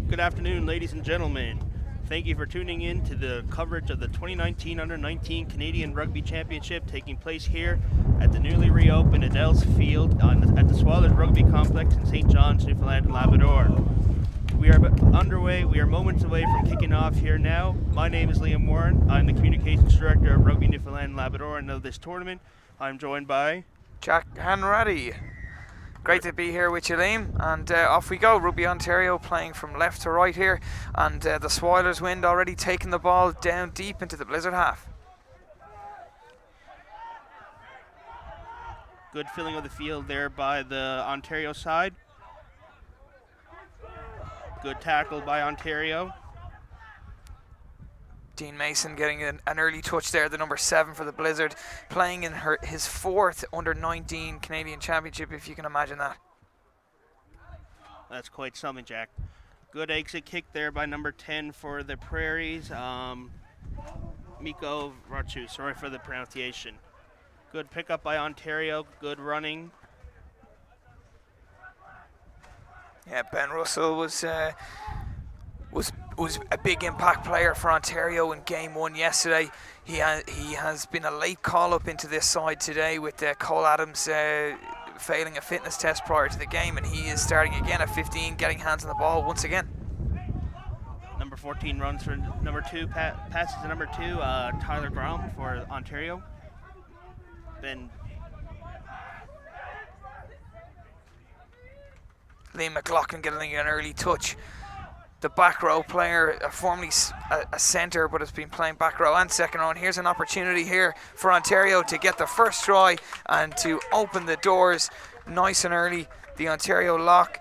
Good afternoon, ladies and gentlemen. Thank you for tuning in to the coverage of the 2019 Under-19 Canadian Rugby Championship taking place here at the newly reopened Adels Field at the Swallows Rugby Complex in St. John's, Newfoundland and Labrador. We are underway. We are moments away from kicking off here now. My name is Liam Warren. I'm the Communications Director of Rugby Newfoundland and Labrador, and of this tournament, I'm joined by Jack Hanratty. Great to be here with you, Liam, and off we go. Rugby Ontario playing from left to right here, and the Swallows wind already taking the ball down deep into the Blizzard half. good filling of the field there by the Ontario side. Good tackle by Ontario. Dean Mason getting an early touch there, the number 7 for the Blizzard, playing in his 4th Under-19 Canadian Championship, if you can imagine that. That's quite something, Jack. Good exit kick there by number 10 for the Prairies. Miko Rachu, sorry for the pronunciation. Good pickup by Ontario, good running. Yeah, Ben Russell was a big impact player for Ontario in game 1 yesterday. He has been a late call-up into this side today with Cole Adams failing a fitness test prior to the game, and he is starting again at 15, getting hands on the ball once again. Number 14 runs for number 2, passes to number 2, Tyler Grom for Ontario. Then Liam McLaughlin getting an early touch. The back row player, formerly a centre, but has been playing back row and second row. And here's an opportunity here for Ontario to get the first try and to open the doors nice and early. The Ontario lock,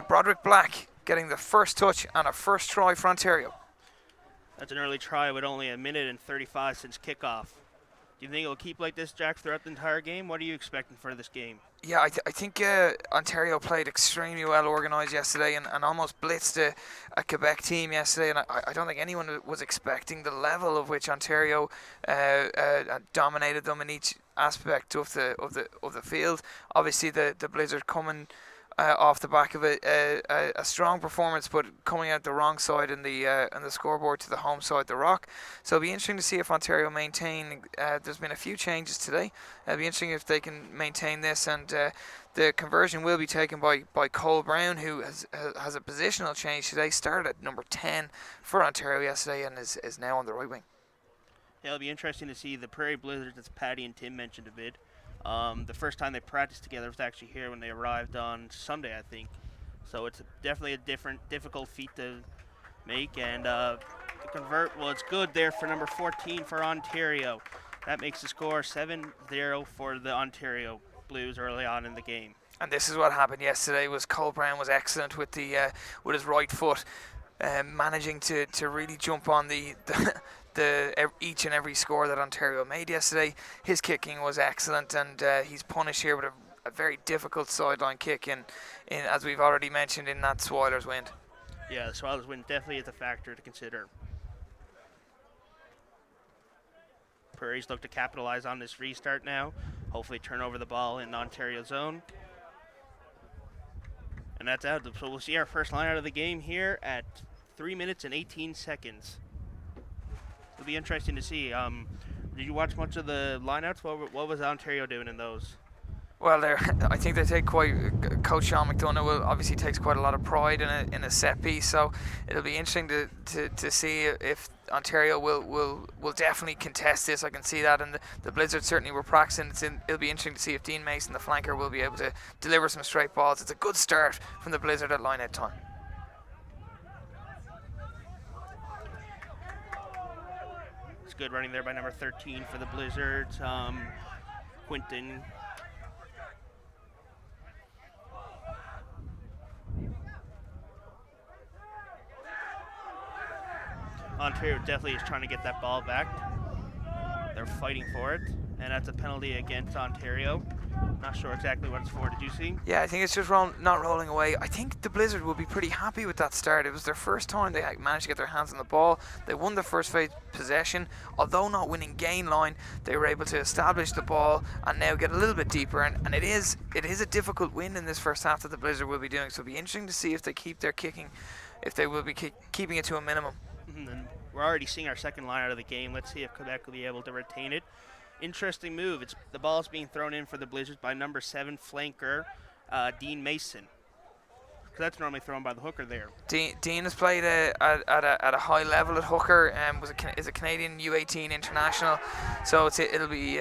Broderick Black getting the first touch and a first try for Ontario. That's an early try with only 1:35 since kickoff. Do you think it'll keep like this, Jack, throughout the entire game? What are you expecting for this game? Yeah, I think Ontario played extremely well organised yesterday and almost blitzed a Quebec team yesterday, and I don't think anyone was expecting the level of which Ontario dominated them in each aspect of the field. Obviously, the Blizzard coming off the back of a strong performance, but coming out the wrong side in the scoreboard to the home side, the Rock. So it'll be interesting to see if Ontario maintain. There's been a few changes today. It'll be interesting if they can maintain this, and the conversion will be taken by Cole Brown, who has a positional change today. Started at number 10 for Ontario yesterday and is now on the right wing. Yeah, it'll be interesting to see the Prairie Blizzards, as Patty and Tim mentioned a bit. The first time they practiced together was actually here when they arrived on Sunday, I think. So it's definitely a difficult feat to make. And the convert was good there for number 14 for Ontario. That makes the score 7-0 for the Ontario Blues early on in the game. And this is what happened yesterday. Was Cole Brown was excellent with with his right foot, managing to really jump on the each and every score that Ontario made yesterday. His kicking was excellent, and he's punished here with a very difficult sideline kick in as we've already mentioned, in that Swallows wind. Yeah, the Swallows wind definitely is a factor to consider. Prairies look to capitalize on this restart now. Hopefully turn over the ball in Ontario zone. And that's out. So we'll see our first line out of the game here at 3 minutes and 18 seconds. It'll be interesting to see. Did you watch much of the lineouts? What was Ontario doing in those? Well, I think they take Coach Sean McDonough obviously takes quite a lot of pride in a set piece. So it'll be interesting to see if Ontario will definitely contest this. I can see that, and the Blizzards certainly were practicing. It'll be interesting to see if Dean Mason, the flanker, will be able to deliver some straight balls. It's a good start from the Blizzard at lineout time. Good running there by number 13 for the Blizzards, Quinton. Ontario definitely is trying to get that ball back. They're fighting for it. And that's a penalty against Ontario. Not sure exactly what it's for. Did you see? Yeah, I think it's just not rolling away. I think the Blizzard will be pretty happy with that start. It was their first time they managed to get their hands on the ball. They won the first phase possession. Although not winning gain line, they were able to establish the ball and now get a little bit deeper. And it is a difficult win in this first half that the Blizzard will be doing. So it'll be interesting to see if they keep their kicking, if they will be keeping it to a minimum. And we're already seeing our second line out of the game. Let's see if Quebec will be able to retain it. Interesting move. The ball's being thrown in for the Blizzards by number 7 flanker, Dean Mason. So that's normally thrown by the hooker there. Dean has played at a high level at hooker. Is a Canadian U18 international, so it'll be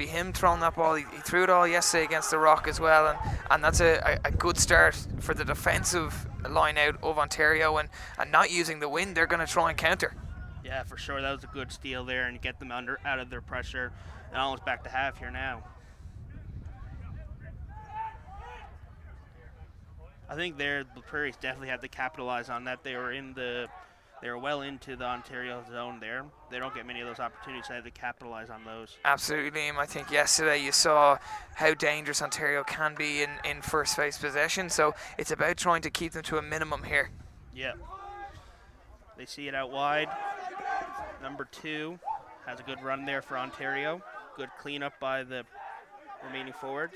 him throwing that ball. He threw it all yesterday against the Rock as well, and that's a good start for the defensive line out of Ontario, and not using the wind, they're going to try and counter. Yeah, for sure. That was a good steal there and get them out of their pressure. And almost back to half here now. I think the Prairies definitely had to capitalize on that. They were well into the Ontario zone there. They don't get many of those opportunities, so they had to capitalize on those. Absolutely, Liam. I think yesterday you saw how dangerous Ontario can be in first phase possession, so it's about trying to keep them to a minimum here. Yeah. They see it out wide. Number 2 has a good run there for Ontario. Good cleanup by the remaining forwards.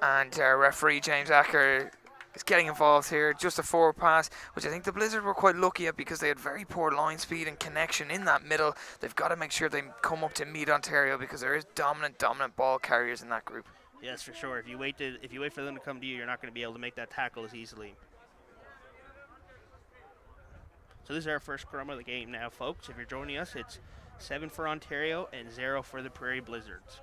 And referee James Acker is getting involved here. Just a forward pass, which I think the Blizzard were quite lucky at because they had very poor line speed and connection in that middle. They've got to make sure they come up to meet Ontario because there is dominant ball carriers in that group. Yes, for sure. If you wait for them to come to you, you're not going to be able to make that tackle as easily. So this is our first scrum of the game now, folks. If you're joining us, it's 7 for Ontario and 0 for the Prairie Blizzards.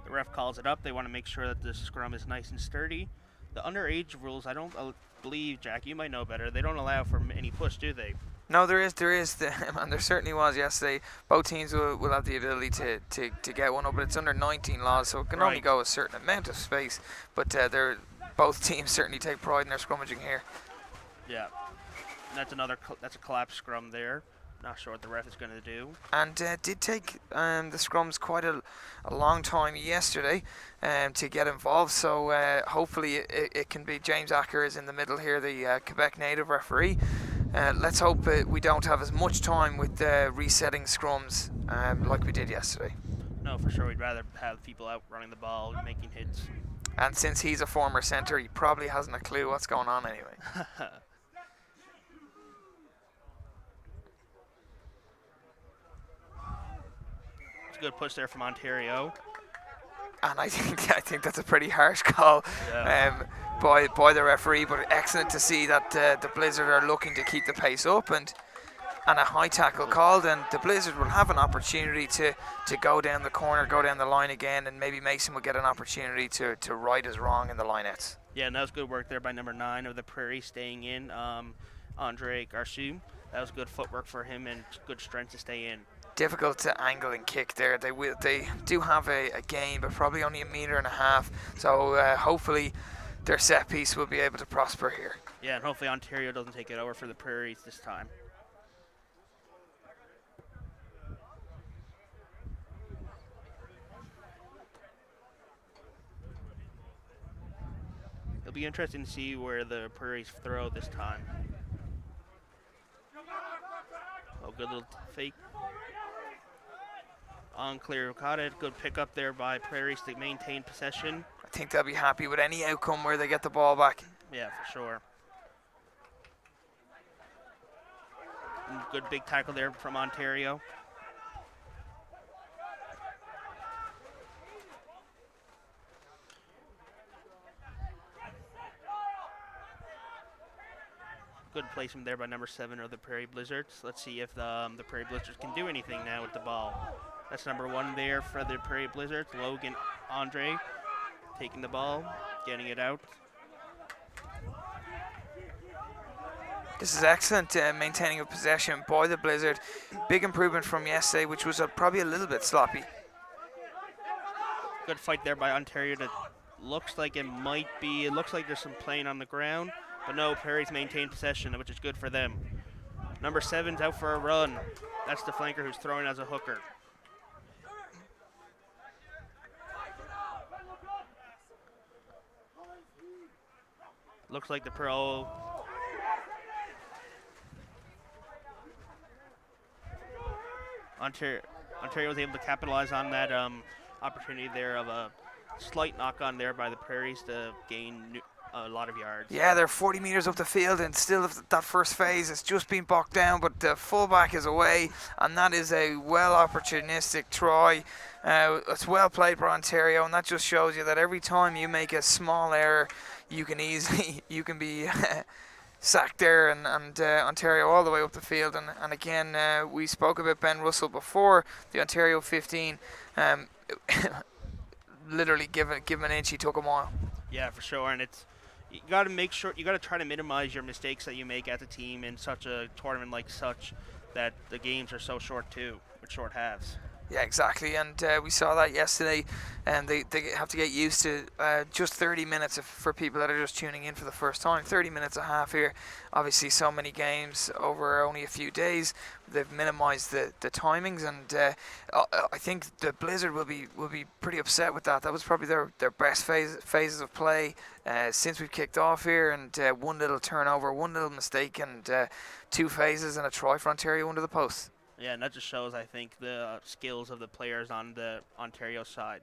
The ref calls it up. They want to make sure that the scrum is nice and sturdy. The underage rules, I don't believe, Jack, you might know better, they don't allow for any push, do they? No, there is, and there certainly was yesterday. Both teams will have the ability to get one up, but it's under 19 laws, so it can only go a certain amount of space. But both teams certainly take pride in their scrummaging here. Yeah, that's a collapsed scrum there. Not sure what the ref is going to do. And did take the scrums quite a long time yesterday to get involved, so hopefully it can be James Acker is in the middle here, the Quebec native referee. Let's hope we don't have as much time with resetting scrums like we did yesterday. No, for sure. We'd rather have people out running the ball, making hits. And since he's a former centre, he probably hasn't a clue what's going on anyway. It's a good push there from Ontario. And I think that's a pretty harsh call. Yeah. By the referee, but excellent to see that the Blizzard are looking to keep the pace up and a high tackle called, and the Blizzard will have an opportunity to go down the corner, go down the line again, and maybe Mason will get an opportunity to right his wrong in the lineouts. Yeah, and that was good work there by number 9 of the Prairie, staying in, Andre Garçu. That was good footwork for him and good strength to stay in. Difficult to angle and kick there. They do have a gain, but probably only 1.5 meters. So hopefully their set piece will be able to prosper here. Yeah, and hopefully Ontario doesn't take it over for the Prairies this time. It'll be interesting to see where the Prairies throw this time. Oh, good little fake. Unclear, caught it. Good pickup there by Prairies to maintain possession. I think they'll be happy with any outcome where they get the ball back. Yeah, for sure. And good big tackle there from Ontario. Good placement there by number 7 of the Prairie Blizzards. Let's see if the Prairie Blizzards can do anything now with the ball. That's number 1 there for the Prairie Blizzards. Logan Andre taking the ball, getting it out. This is excellent maintaining of possession by the Blizzard. Big improvement from yesterday, which was probably a little bit sloppy. Good fight there by Ontario to looks like it might be. It looks like there's some playing on the ground, but no, Prairie's maintained possession, which is good for them. Number 7's out for a run. That's the flanker who's throwing as a hooker. Looks like the pro. Ontario was able to capitalize on that opportunity there of a slight knock on there by the Prairies to gain a lot of yards. Yeah, they're 40 metres up the field, and still that first phase has just been bogged down, but the fullback is away, and that is a well opportunistic try. It's well played by Ontario, and that just shows you that every time you make a small error, you can be sacked there, and Ontario all the way up the field. And again, we spoke about Ben Russell before, the Ontario 15. Literally give him an inch, he took a mile. Yeah, for sure, and you got to make sure, you got to try to minimize your mistakes that you make as a team in such a tournament like such, that the games are so short too, with short halves. Yeah, exactly, and we saw that yesterday, and they have to get used to just 30 minutes for people that are just tuning in for the first time. 30 minutes a half here. Obviously, so many games over only a few days. They've minimised the timings, and I think the Blizzard will be pretty upset with that. That was probably their best phases of play since we've kicked off here, and one little turnover, one little mistake, and 2 phases and a try for Ontario under the post. Yeah, and that just shows, I think, the skills of the players on the Ontario side,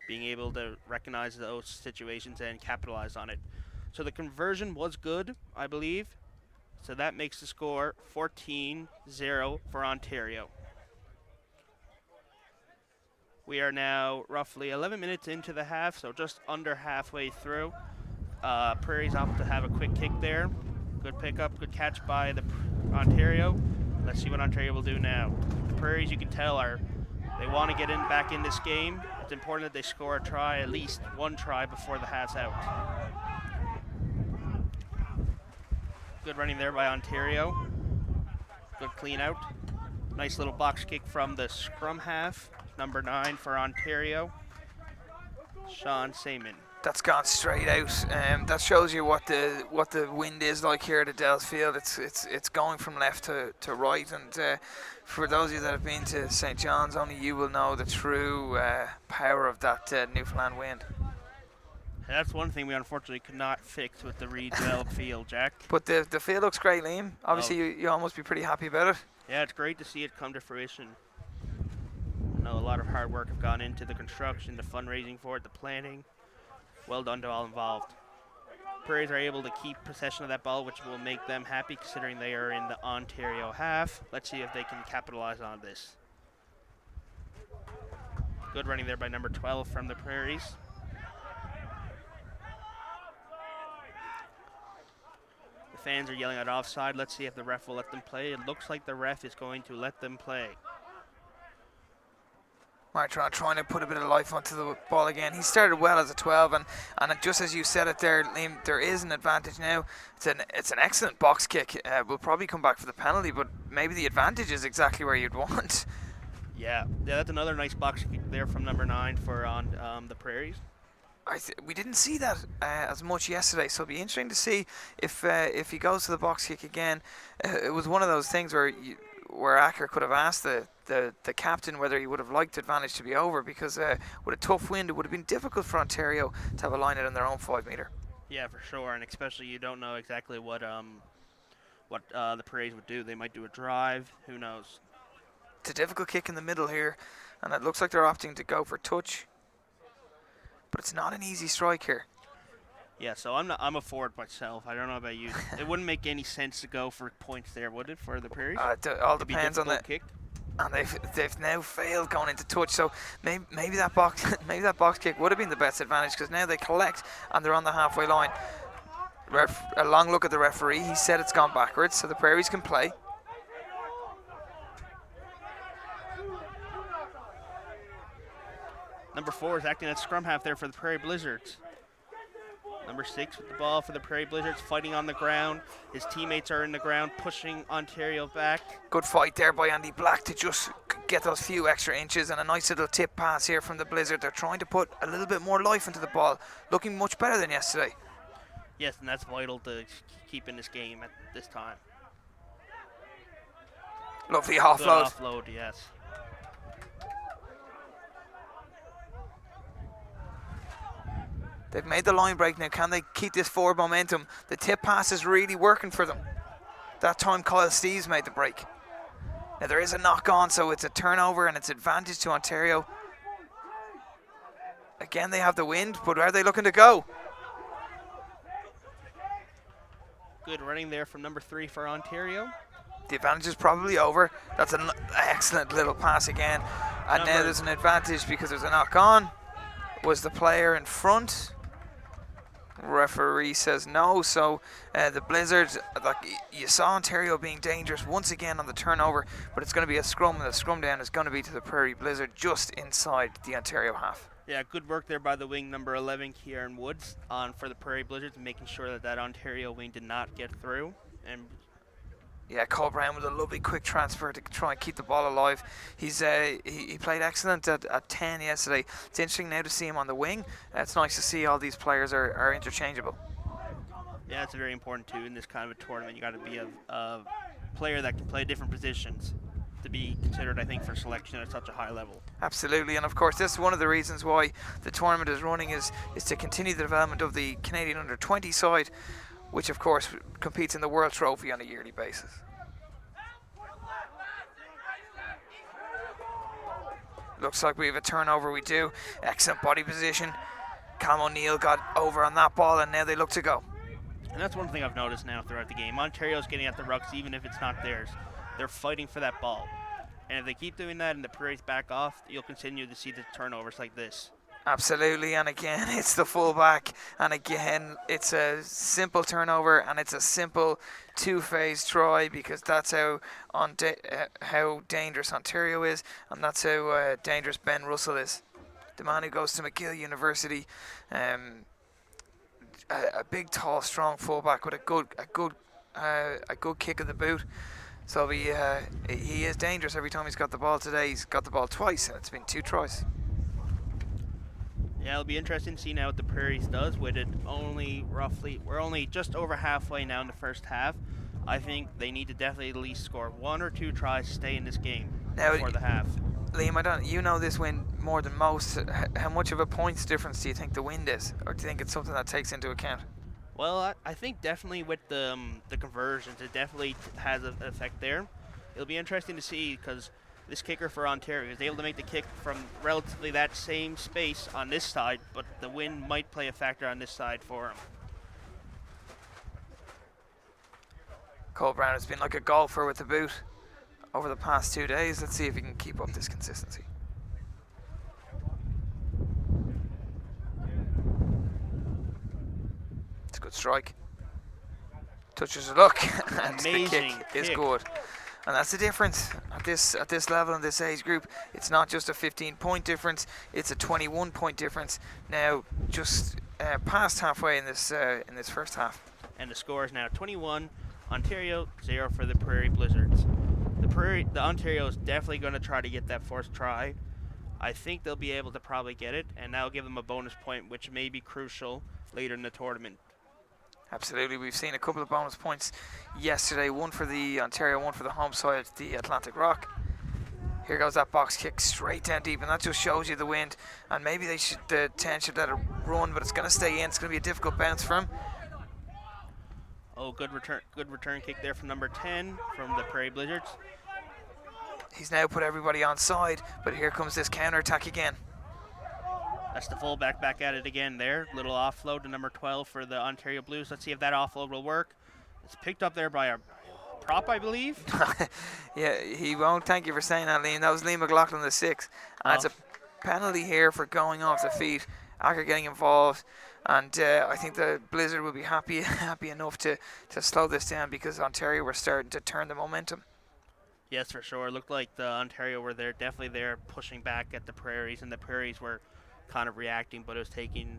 being able to recognize those situations and capitalize on it. So the conversion was good, I believe. So that makes the score 14-0 for Ontario. We are now roughly 11 minutes into the half, so just under halfway through. Prairie's off to have a quick kick there. Good pickup, good catch by the Ontario. Let's see what Ontario will do now. The Prairies, you can tell, they want to get back in this game. It's important that they score a try, at least one try before the half's out. Good running there by Ontario. Good clean out. Nice little box kick from the scrum half. Number 9 for Ontario, Sean Seaman. That's gone straight out. That shows you what the wind is like here at Adele's Field. It's going from left to right, and for those of you that have been to St. John's, only you will know the true power of that Newfoundland wind. And that's one thing we unfortunately could not fix with the redeveloped field, Jack. But the field looks great, Liam. Obviously, you almost be pretty happy about it. Yeah, it's great to see it come to fruition. I know a lot of hard work have gone into the construction, the fundraising for it, the planning. Well done to all involved. Prairies are able to keep possession of that ball, which will make them happy considering they are in the Ontario half. Let's see if they can capitalize on this. Good running there by number 12 from the Prairies. The fans are yelling at offside. Let's see if the ref will let them play. It looks like the ref is going to let them play. Martron trying to put a bit of life onto the ball again. He started well as a 12, and just as you said it there, Liam, there is an advantage now. It's an excellent box kick. We'll probably come back for the penalty, but maybe the advantage is exactly where you'd want. Yeah, that's another nice box kick there from number 9 for the Prairies. We didn't see that as much yesterday, so it'll be interesting to see if he goes to the box kick again. It was one of those things where Acker could have asked the captain whether he would have liked advantage to be over, because with a tough wind it would have been difficult for Ontario to have a line out on their own 5 metre. Yeah, for sure, and especially you don't know exactly what the Prairies would do. They might do a drive, who knows. It's a difficult kick in the middle here, and it looks like they're opting to go for touch, but it's not an easy strike here. Yeah, so I'm a forward myself. I don't know about you. It wouldn't make any sense to go for points there, would it, for the Prairies? It all depends on the kick. And they've now failed going into touch, so maybe that box kick would have been the best advantage, because now they collect and they're on the halfway line. A long look at the referee. He said it's gone backwards, so the Prairies can play. Number 4 is acting at scrum half there for the Prairie Blizzards. Number 6 with the ball for the Prairie Blizzards, fighting on the ground. His teammates are in the ground, pushing Ontario back. Good fight there by Andy Black to just get those few extra inches, and a nice little tip pass here from the Blizzard. They're trying to put a little bit more life into the ball, looking much better than yesterday. Yes, and that's vital to keep in this game at this time. Lovely Good offload. offload, yes. They've made the line break now. Can they keep this forward momentum? The tip pass is really working for them. That time Kyle Steeves made the break. Now there is a knock on, so it's a turnover and it's advantage to Ontario. Again, they have the wind, but where are they looking to go? Good running there from number 3 for Ontario. The advantage is probably over. That's an excellent little pass again. And now there's an advantage because there's a knock on. Was the player in front? Referee says no, so the Blizzards, like you saw Ontario being dangerous once again on the turnover, but it's going to be a scrum, and the scrum down is going to be to the Prairie Blizzard just inside the Ontario half. Yeah, good work there by the wing number 11, Kieran Woods, for the Prairie Blizzards, making sure that Ontario wing did not get through. And yeah, Cole Brown with a lovely quick transfer to try and keep the ball alive. He played excellent at 10 yesterday. It's interesting now to see him on the wing. It's nice to see all these players are interchangeable. Yeah, it's very important too in this kind of a tournament. You got to be a player that can play different positions to be considered, I think, for selection at such a high level. Absolutely, and of course this is one of the reasons why the tournament is running is to continue the development of the Canadian under-20 side, which of course competes in the World Trophy on a yearly basis. Looks like we have a turnover, we do. Excellent body position. Cam O'Neill got over on that ball and now they look to go. And that's one thing I've noticed now throughout the game. Ontario's getting at the rucks even if it's not theirs. They're fighting for that ball. And if they keep doing that and the Prairies back off, you'll continue to see the turnovers like this. Absolutely, and again, it's the fullback, and again, it's a simple turnover, and it's a simple two-phase try because that's how dangerous Ontario is, and that's how dangerous Ben Russell is. The man who goes to McGill University, a big, tall, strong fullback with a good kick of the boot. So he is dangerous every time he's got the ball today. He's got the ball twice, and it's been 2 tries. Yeah, it'll be interesting to see now what the Prairies does with it. We're only just over halfway now in the first half. I think they need to definitely at least score 1 or 2 tries to stay in this game before the half. Liam, you know this win more than most. How much of a points difference do you think the wind is, or do you think it's something that takes into account? Well, I think definitely with the conversions, it definitely has an effect there. It'll be interesting to see because this kicker for Ontario is able to make the kick from relatively that same space on this side, but the wind might play a factor on this side for him. Cole Brown has been like a golfer with the boot over the past 2 days. Let's see if he can keep up this consistency. It's a good strike. Touches a look, and the kick is good. And that's the difference at this level and this age group. It's not just a 15-point difference; it's a 21-point difference. Now, just past halfway in this first half. And the score is now 21, Ontario 0 for the Prairie Blizzards. The Ontario is definitely going to try to get that first try. I think they'll be able to probably get it, and that'll give them a bonus point, which may be crucial later in the tournament. Absolutely, we've seen a couple of bonus points yesterday, one for the Ontario, one for the home side, the Atlantic Rock. Here goes that box kick straight down deep, and that just shows you the wind, and maybe the 10 should let it run, but it's going to stay in. It's going to be a difficult bounce for him. Oh, good return kick there from number 10 from the Prairie Blizzards. He's now put everybody on side, but here comes this counter attack again. That's the fullback back at it again there. Little offload to number 12 for the Ontario Blues. Let's see if that offload will work. It's picked up there by a prop, I believe. Yeah, he won't. Thank you for saying that, Liam. That was Liam McLaughlin, the 6. And it's a penalty here for going off the feet. Acker getting involved. And I think the Blizzard will be happy enough to slow this down because Ontario were starting to turn the momentum. Yes, for sure. It looked like the Ontario were there, definitely there, pushing back at the Prairies, and the Prairies were kind of reacting, but it was taking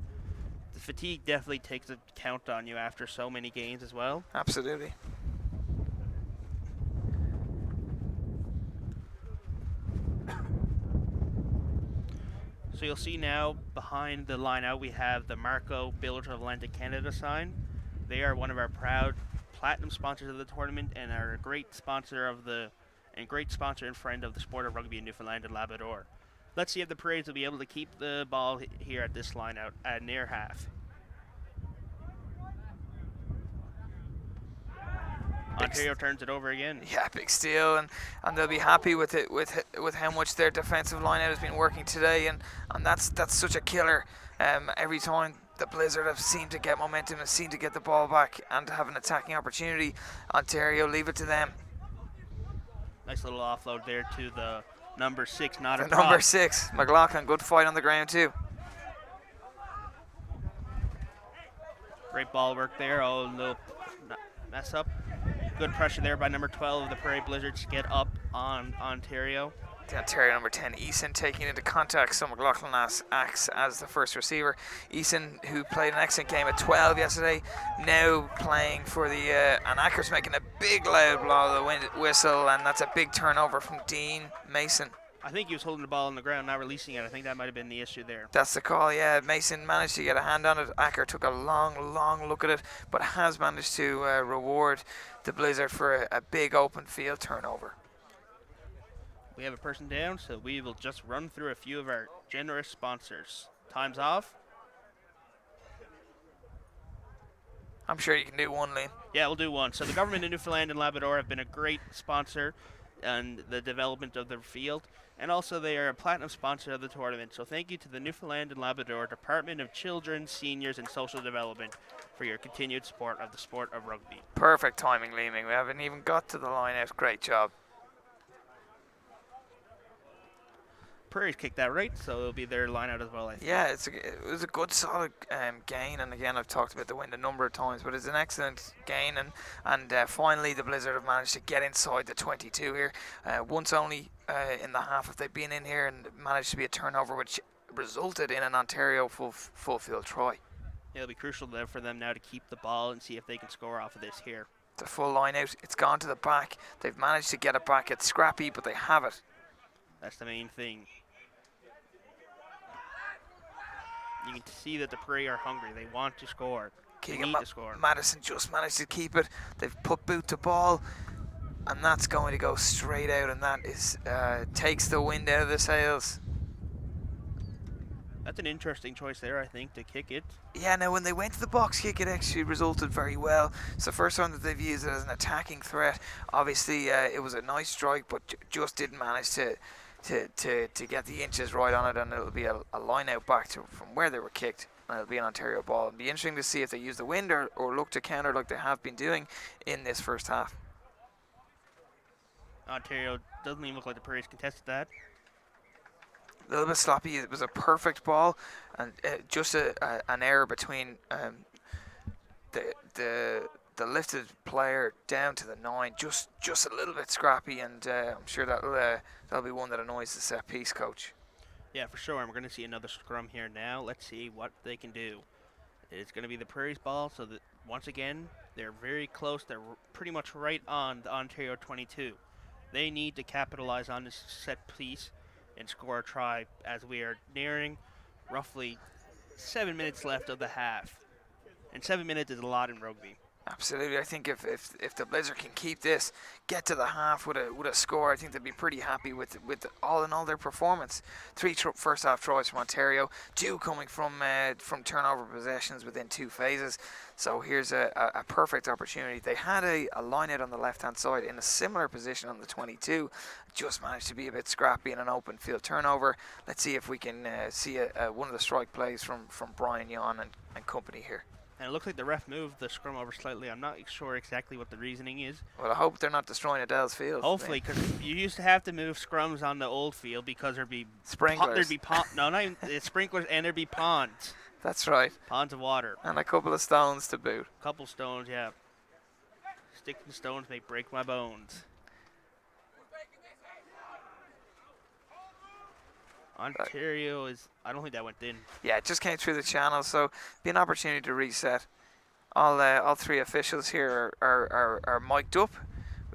the fatigue definitely takes a count on you after so many games as well. Absolutely. So you'll see now behind the line out we have the Marco Bilge of Atlantic Canada sign. They are one of our proud platinum sponsors of the tournament and are a great sponsor and friend of the sport of rugby in Newfoundland and Labrador. Let's see if the Parades will be able to keep the ball here at this line out at near half. Ontario turns it over again. Yeah, big steal, and they'll be happy with it with how much their defensive lineout has been working today, and that's such a killer. Every time the Blizzard have seemed to get momentum, have seemed to get the ball back and have an attacking opportunity. Ontario, leave it to them. Nice little offload there to the number 6, not a number 6, McLaughlin. Good fight on the ground too. Great ball work there. Oh, little mess up. Good pressure there by number 12 of the Prairie Blizzards to get up on Ontario. The Ontario number 10, Eason, taking into contact, so McLaughlin acts as the first receiver. Eason, who played an excellent game at 12 yesterday, now playing for the, and Acker's making a big loud blow of the whistle, and that's a big turnover from Dean Mason. I think he was holding the ball on the ground, not releasing it. I think that might have been the issue there. That's the call, yeah. Mason managed to get a hand on it. Acker took a long look at it, but has managed to reward the Blizzard for a big open field turnover. We have a person down, so we will just run through a few of our generous sponsors. Time's off. I'm sure you can do one, Liam. Yeah, we'll do one. So the government of Newfoundland and Labrador have been a great sponsor in the development of the field, and also they are a platinum sponsor of the tournament. So thank you to the Newfoundland and Labrador Department of Children, Seniors and Social Development for your continued support of the sport of rugby. Perfect timing, Leeming. We haven't even got to the line out. Great job. Prairie's kicked that right, so it'll be their line out as well, I think. Yeah, it was a good, solid gain, and again, I've talked about the wind a number of times, but it's an excellent gain, and finally the Blizzard have managed to get inside the 22 here. Once only in the half have they been in here, and managed to be a turnover, which resulted in an Ontario full field try. It'll be crucial though for them now to keep the ball and see if they can score off of this here. The full line out, it's gone to the back. They've managed to get it back. It's scrappy, but they have it. That's the main thing. You can see that the Prairie are hungry. They want to score. They need to score. Madison just managed to keep it. They've put boot to ball, and that's going to go straight out, and that is takes the wind out of the sails. That's an interesting choice there, I think, to kick it. Yeah, now when they went to the box kick, it actually resulted very well. It's the first time that they've used it as an attacking threat. Obviously, it was a nice strike, but just didn't manage to get the inches right on it, and it'll be a line out back to from where they were kicked, and it'll be an Ontario ball. It'll be interesting to see if they use the wind or look to counter like they have been doing in this first half. Ontario doesn't even look like the Prairie's contested that. A little bit sloppy. It was a perfect ball, and just an error between the lifted player down to the 9, just a little bit scrappy, and I'm sure that'll be one that annoys the set piece coach. Yeah, for sure. And we're going to see another scrum here now. Let's see what they can do. It's going to be the Prairie's ball, so that once again they're very close. They're pretty much right on the Ontario 22. They need to capitalize on this set piece and score a try, as we are nearing roughly 7 minutes left of the half. And 7 minutes is a lot in rugby. Absolutely. I think if the Blizzard can keep this, get to the half with a score, I think they'd be pretty happy with all in all their performance. 3 first half tries from Ontario, 2 coming from turnover possessions within 2 phases. So here's a perfect opportunity. They had a line out on the left hand side in a similar position on the 22. Just managed to be a bit scrappy in an open field turnover. Let's see if we can see one of the strike plays from Brian Yon and company here. And it looks like the ref moved the scrum over slightly. I'm not sure exactly what the reasoning is. Well, I hope they're not destroying Adele's field. Hopefully, because you used to have to move scrums on the old field because there'd be sprinklers. There'd be no, not even sprinklers, and there'd be ponds. That's right. Ponds of water. And a couple of stones to boot. Couple stones, yeah. Sticks and stones may break my bones. Ontario is, I don't think that went in. Yeah, it just came through the channel, so be an opportunity to reset. All 3 officials here are mic'd up.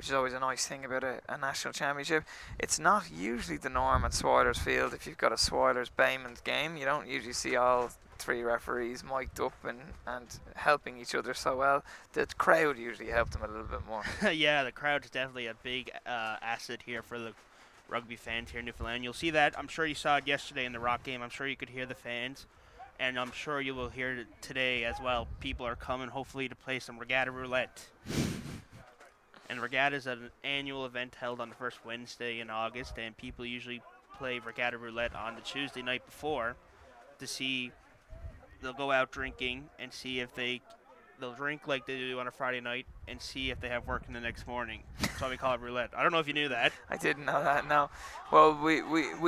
which is always a nice thing about a national championship. It's not usually the norm at Swyler's Field. If you've got a Swyler's Bayman's game, you don't usually see all 3 referees mic'd up and helping each other so well. The crowd usually helped them a little bit more. Yeah, the crowd's definitely a big asset here for the rugby fans here in Newfoundland. You'll see that. I'm sure you saw it yesterday in the Rock game. I'm sure you could hear the fans. And I'm sure you will hear it today as well. People are coming, hopefully, to play some regatta roulette. And regatta is an annual event held on the first Wednesday in August, and people usually play regatta roulette on the Tuesday night before to see. They'll go out drinking and see if they'll drink like they do on a Friday night and see if they have work in the next morning. That's why we call it roulette. I don't know if you knew that. I didn't know that. No. Well, we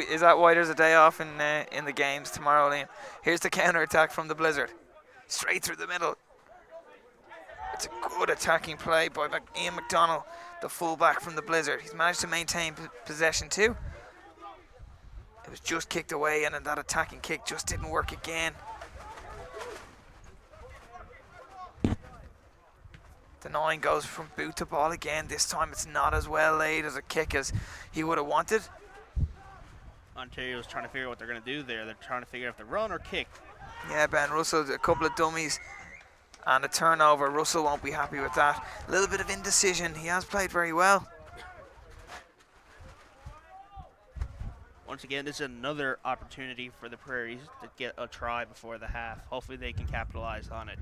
is that why there's a day off in the games tomorrow, Liam? Here's the counter attack from the Blizzard, straight through the middle. It's a good attacking play by Ian McDonnell, the fullback from the Blizzard. He's managed to maintain possession too. It was just kicked away, and then that attacking kick just didn't work again. The 9 goes from boot to ball again. This time it's not as well laid as a kick as he would have wanted. Ontario's trying to figure out what they're going to do there. They're trying to figure out if to run or kick. Yeah, Ben Russell, a couple of dummies and a turnover. Russell won't be happy with that. A little bit of indecision. He has played very well. Once again, this is another opportunity for the Prairies to get a try before the half. Hopefully they can capitalize on it.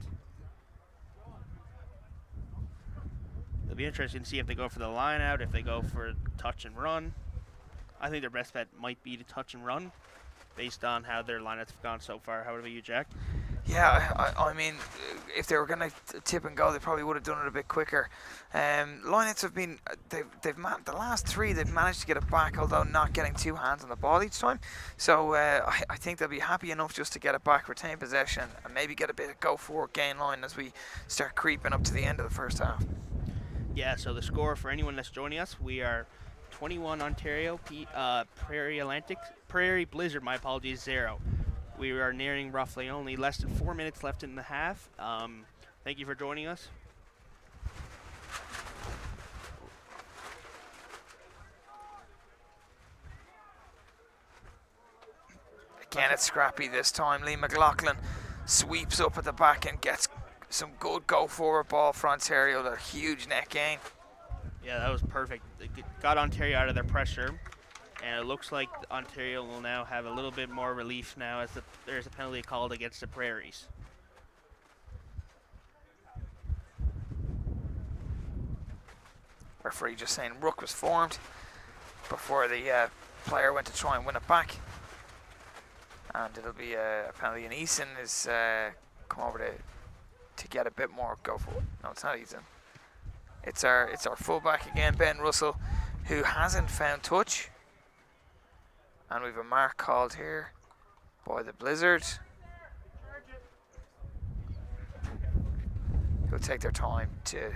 It'll be interesting to see if they go for the line out, if they go for touch and run. I think their best bet might be to touch and run based on how their lineouts have gone so far. How about you, Jack? Yeah, I mean, if they were going to tip and go, they probably would have done it a bit quicker. Lineouts have been, the last 3 they've managed to get it back, although not getting 2 hands on the ball each time. So I think they'll be happy enough just to get it back, retain possession, and maybe get a bit of go forward gain line as we start creeping up to the end of the first half. Yeah, so the score for anyone that's joining us, we are 21 Ontario, Prairie Blizzard, my apologies, 0. We are nearing roughly only less than 4 minutes left in the half. Thank you for joining us. Again, it's scrappy this time. Lee McLaughlin sweeps up at the back and gets some good go forward ball for Ontario. A huge net gain. Yeah, that was perfect. It got Ontario out of their pressure. And it looks like Ontario will now have a little bit more relief now as there's a penalty called against the Prairies. Referee just saying ruck was formed before the player went to try and win it back. And it'll be a penalty. And Eason is come over to get a bit more go for it. No, it's not Eason. It's our fullback again, Ben Russell, who hasn't found touch. And we've a mark called here by the Blizzard. Who'll take their time to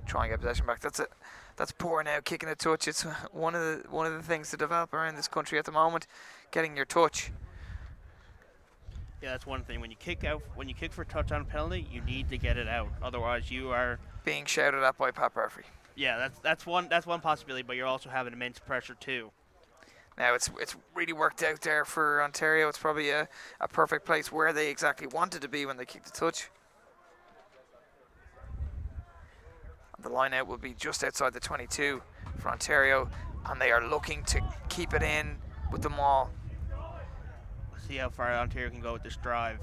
try and get possession back. That's poor now, kicking a touch. It's one of the things to develop around this country at the moment, getting your touch. Yeah, that's one thing. When you kick for a touchdown penalty, you need to get it out. Otherwise, you are being shouted at by Pat Murphy. Yeah, that's one possibility, but you're also having immense pressure too. Now it's really worked out there for Ontario. It's probably a perfect place where they exactly wanted to be when they kicked the touch. The line out will be just outside the 22 for Ontario, and they are looking to keep it in with the maul. See how far Ontario can go with this drive.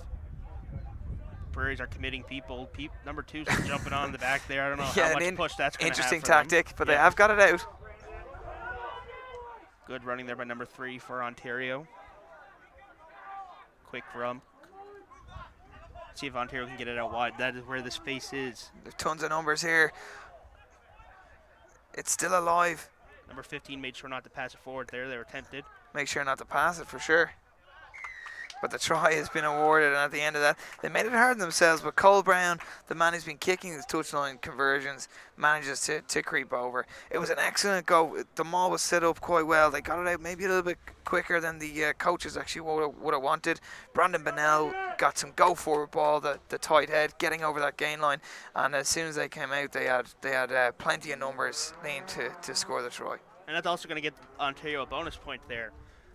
Prairies are committing people. Number 2's jumping on the back there. I don't know how much push that's going to have. Interesting tactic, but they have got it out. Good running there by number 3 for Ontario. Quick rump. See if Ontario can get it out wide. That is where the space is. There's tons of numbers here. It's still alive. Number 15 made sure not to pass it forward there. They were tempted. Make sure not to pass it for sure. But the try has been awarded, and at the end of that, they made it hard on themselves. But Cole Brown, the man who's been kicking his touchline conversions, manages to creep over. It was an excellent go. The maul was set up quite well. They got it out maybe a little bit quicker than the coaches actually would have wanted. Brandon Bennell got some go forward ball, the tight head, getting over that gain line, and as soon as they came out, they had plenty of numbers needing to score the try. And that's also going to get Ontario a bonus point there.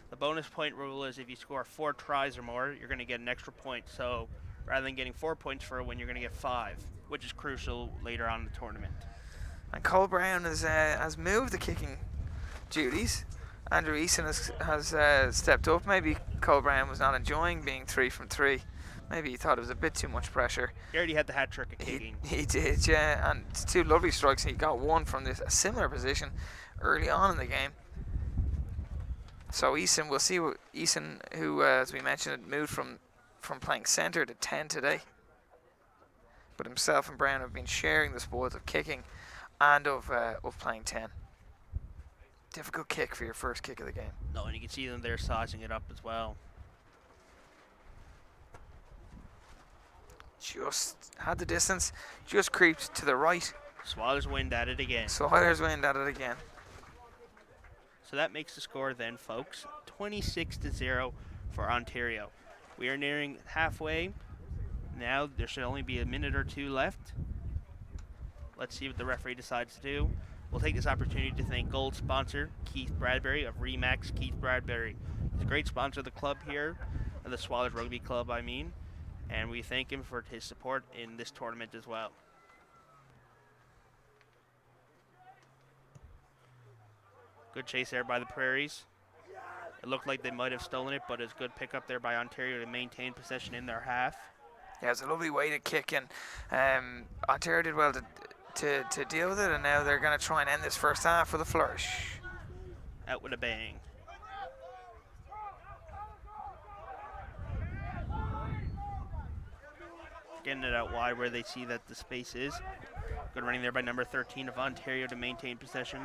The bonus point rule is if you score 4 tries or more, you're going to get an extra point. So rather than getting 4 points for a win, you're going to get 5, which is crucial later on in the tournament. And Cole Brown has moved the kicking duties. Andrew Eason has stepped up. Maybe Cole Brown was not enjoying being 3 from 3. Maybe he thought it was a bit too much pressure. He already had the hat trick of kicking. He did, yeah. And 2 lovely strikes. He got 1 from a similar position early on in the game. So Eason, we'll see what Eason, who as we mentioned, had moved from playing centre to 10 today. But himself and Brown have been sharing the spoils of kicking and of playing 10. Difficult kick for your first kick of the game. No, and you can see them there sizing it up as well. Just had the distance, just creeped to the right. Swallowers wind at it again. Swallowers wind at it again. So that makes the score then, folks, 26-0 for Ontario. We are nearing halfway. Now there should only be a minute or 2 left. Let's see what the referee decides to do. We'll take this opportunity to thank gold sponsor Keith Bradbury of Remax Keith Bradbury. He's a great sponsor of the club here, of the Swallowers Rugby Club, I mean. And we thank him for his support in this tournament as well. Good chase there by the Prairies. It looked like they might have stolen it, but it's good pickup there by Ontario to maintain possession in their half. Yeah, it's a lovely way to kick, and Ontario did well to deal with it, and now they're going to try and end this first half with a flourish. Out with a bang. Getting it out wide where they see that the space is. Good running there by number 13 of Ontario to maintain possession.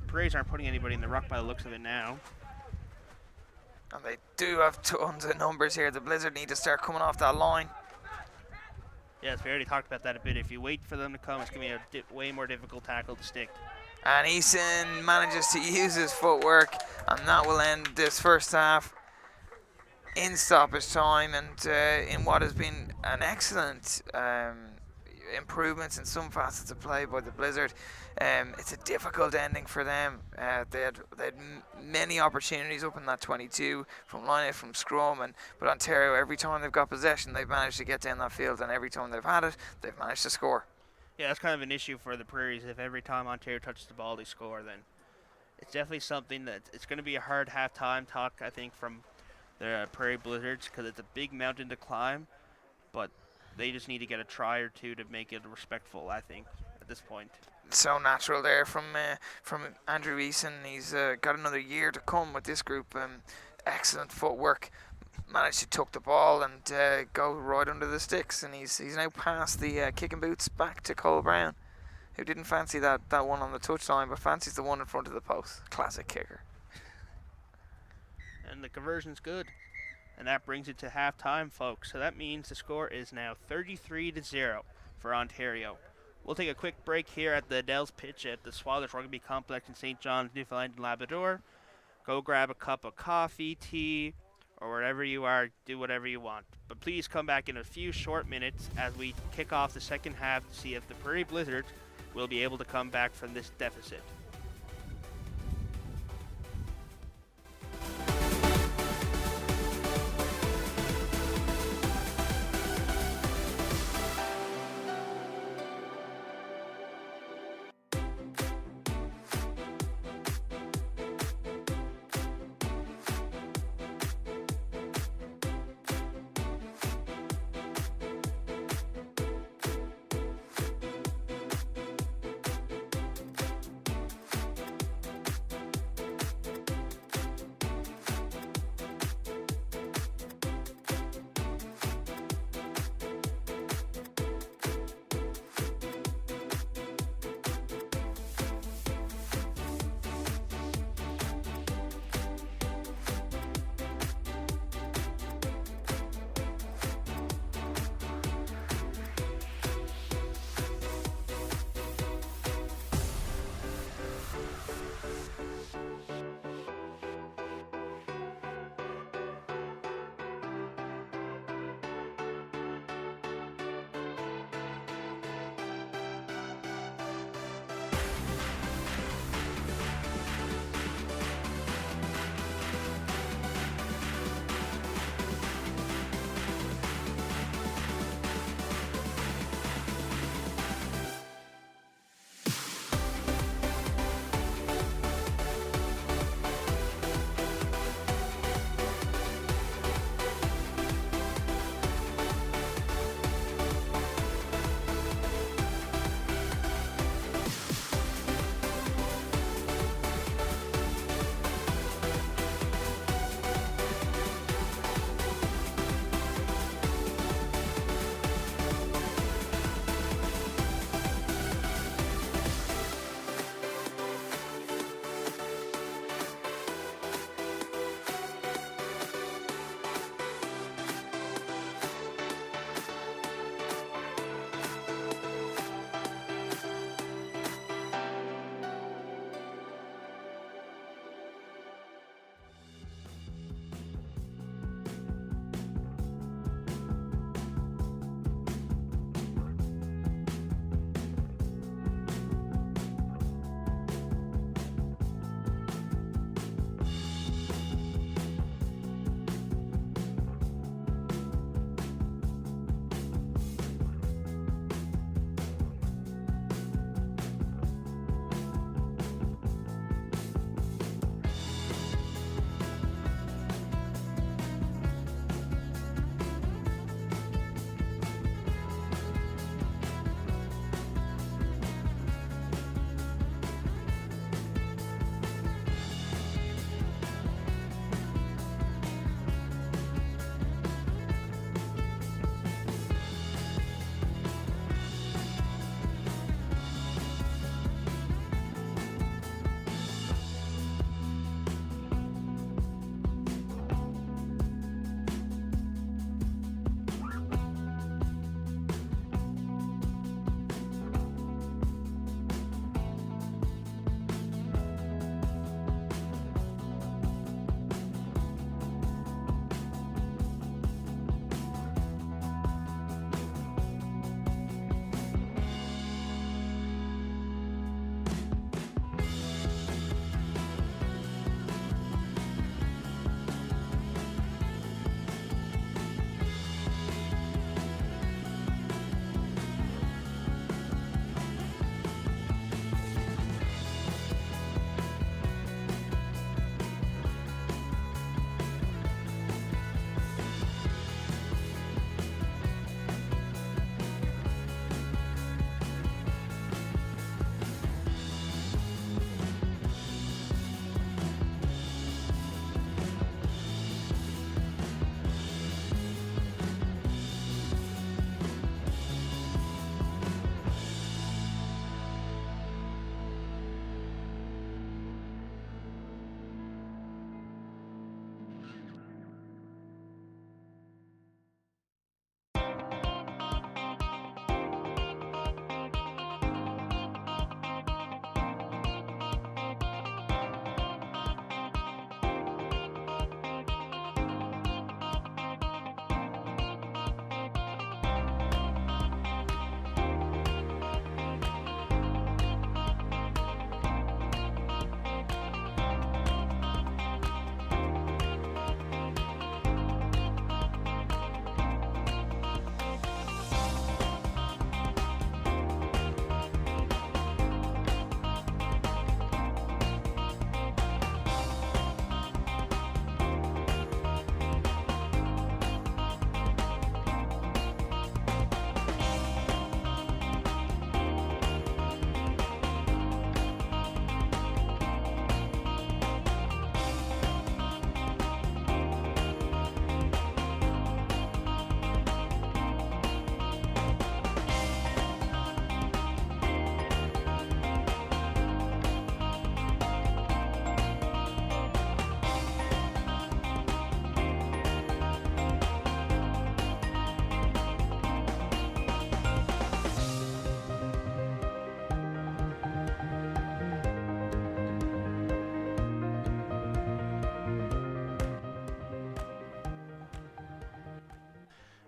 Prairies aren't putting anybody in the ruck by the looks of it now. And they do have tons of numbers here. The Blizzard need to start coming off that line. Yes, we already talked about that a bit. If you wait for them to come, it's going to be a way more difficult tackle to stick. And Eason manages to use his footwork, and that will end this first half in stoppage time, and in what has been an excellent improvements in some facets of play by the Blizzard. It's a difficult ending for them. They had many opportunities up in that 22 from line out, from scrum, but Ontario, every time they've got possession, they've managed to get down that field, and every time they've had it, they've managed to score. Yeah, that's kind of an issue for the Prairies. If every time Ontario touches the ball, they score, then it's definitely something that it's going to be a hard halftime talk, I think, from the Prairie Blizzards, because it's a big mountain to climb, but they just need to get a try or two to make it respectful, I think, at this point. So natural there from Andrew Eason. He's got another year to come with this group. Excellent footwork. Managed to tuck the ball and go right under the sticks, and he's now passed the kicking boots back to Cole Brown, who didn't fancy that one on the touchline, but fancies the one in front of the post. Classic kicker. And the conversion's good. And that brings it to halftime, folks. So that means the score is now 33-0 for Ontario. We'll take a quick break here at the Adele's pitch at the Swallowers Rugby Complex in St. John's, Newfoundland and Labrador. Go grab a cup of coffee, tea, or wherever you are, do whatever you want. But please come back in a few short minutes as we kick off the second half to see if the Prairie Blizzards will be able to come back from this deficit.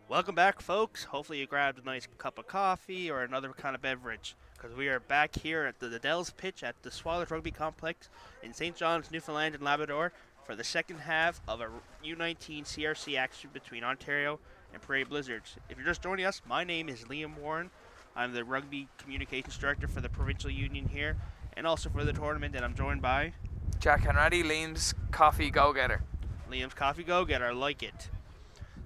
Welcome back, folks. Hopefully, you grabbed a nice cup of coffee or another kind of beverage, because we are back here at the Dells pitch at the Swallows Rugby Complex in St. John's, Newfoundland and Labrador for the second half of a U19 CRC action between Ontario and Prairie Blizzards. If you're just joining us, my name is Liam Warren. I'm the Rugby Communications Director for the Provincial Union here and also for the tournament, and I'm joined by Jack Henry, Liam's coffee go-getter. Liam's Coffee Go-Getter. I like it.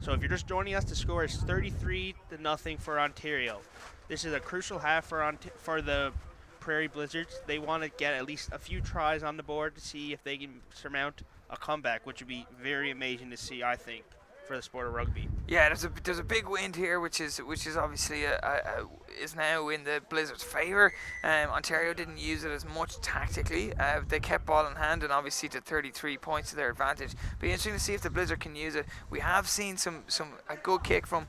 So if you're just joining us, the score is 33-0 for Ontario. This is a crucial half for the Prairie Blizzards. They want to get at least a few tries on the board to see if they can surmount a comeback, which would be very amazing to see, I think, for the sport of rugby. Yeah, there's a big wind here, which is obviously is now in the Blizzards' favour. Ontario didn't use it as much tactically. They kept ball in hand and obviously to 33 points to their advantage. Be interesting to see if the Blizzard can use it. We have seen a good kick from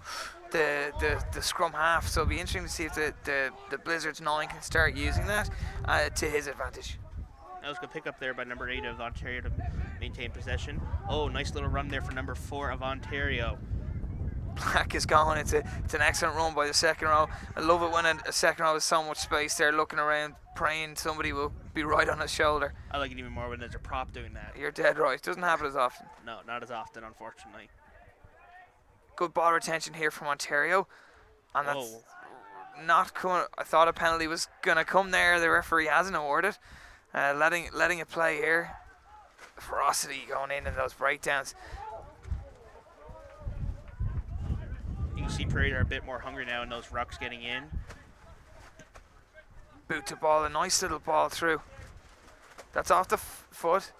the scrum half, so it'll be interesting to see if the Blizzards 9 can start using that to his advantage. That was a good pick up there by number 8 of Ontario to maintain possession. Oh, nice little run there for number 4 of Ontario. Black is gone. It's an excellent run by the second row. I love it when a second row has so much space there, looking around, praying somebody will be right on his shoulder. I like it even more when there's a prop doing that. You're dead right. Doesn't happen as often. No, not as often, unfortunately. Good ball retention here from Ontario. And that's not coming. I thought a penalty was going to come there. The referee hasn't awarded. Letting it play here. Ferocity going in those breakdowns. You can see Prairie are a bit more hungry now, and those rucks getting in. Boot to ball, a nice little ball through. That's off the foot.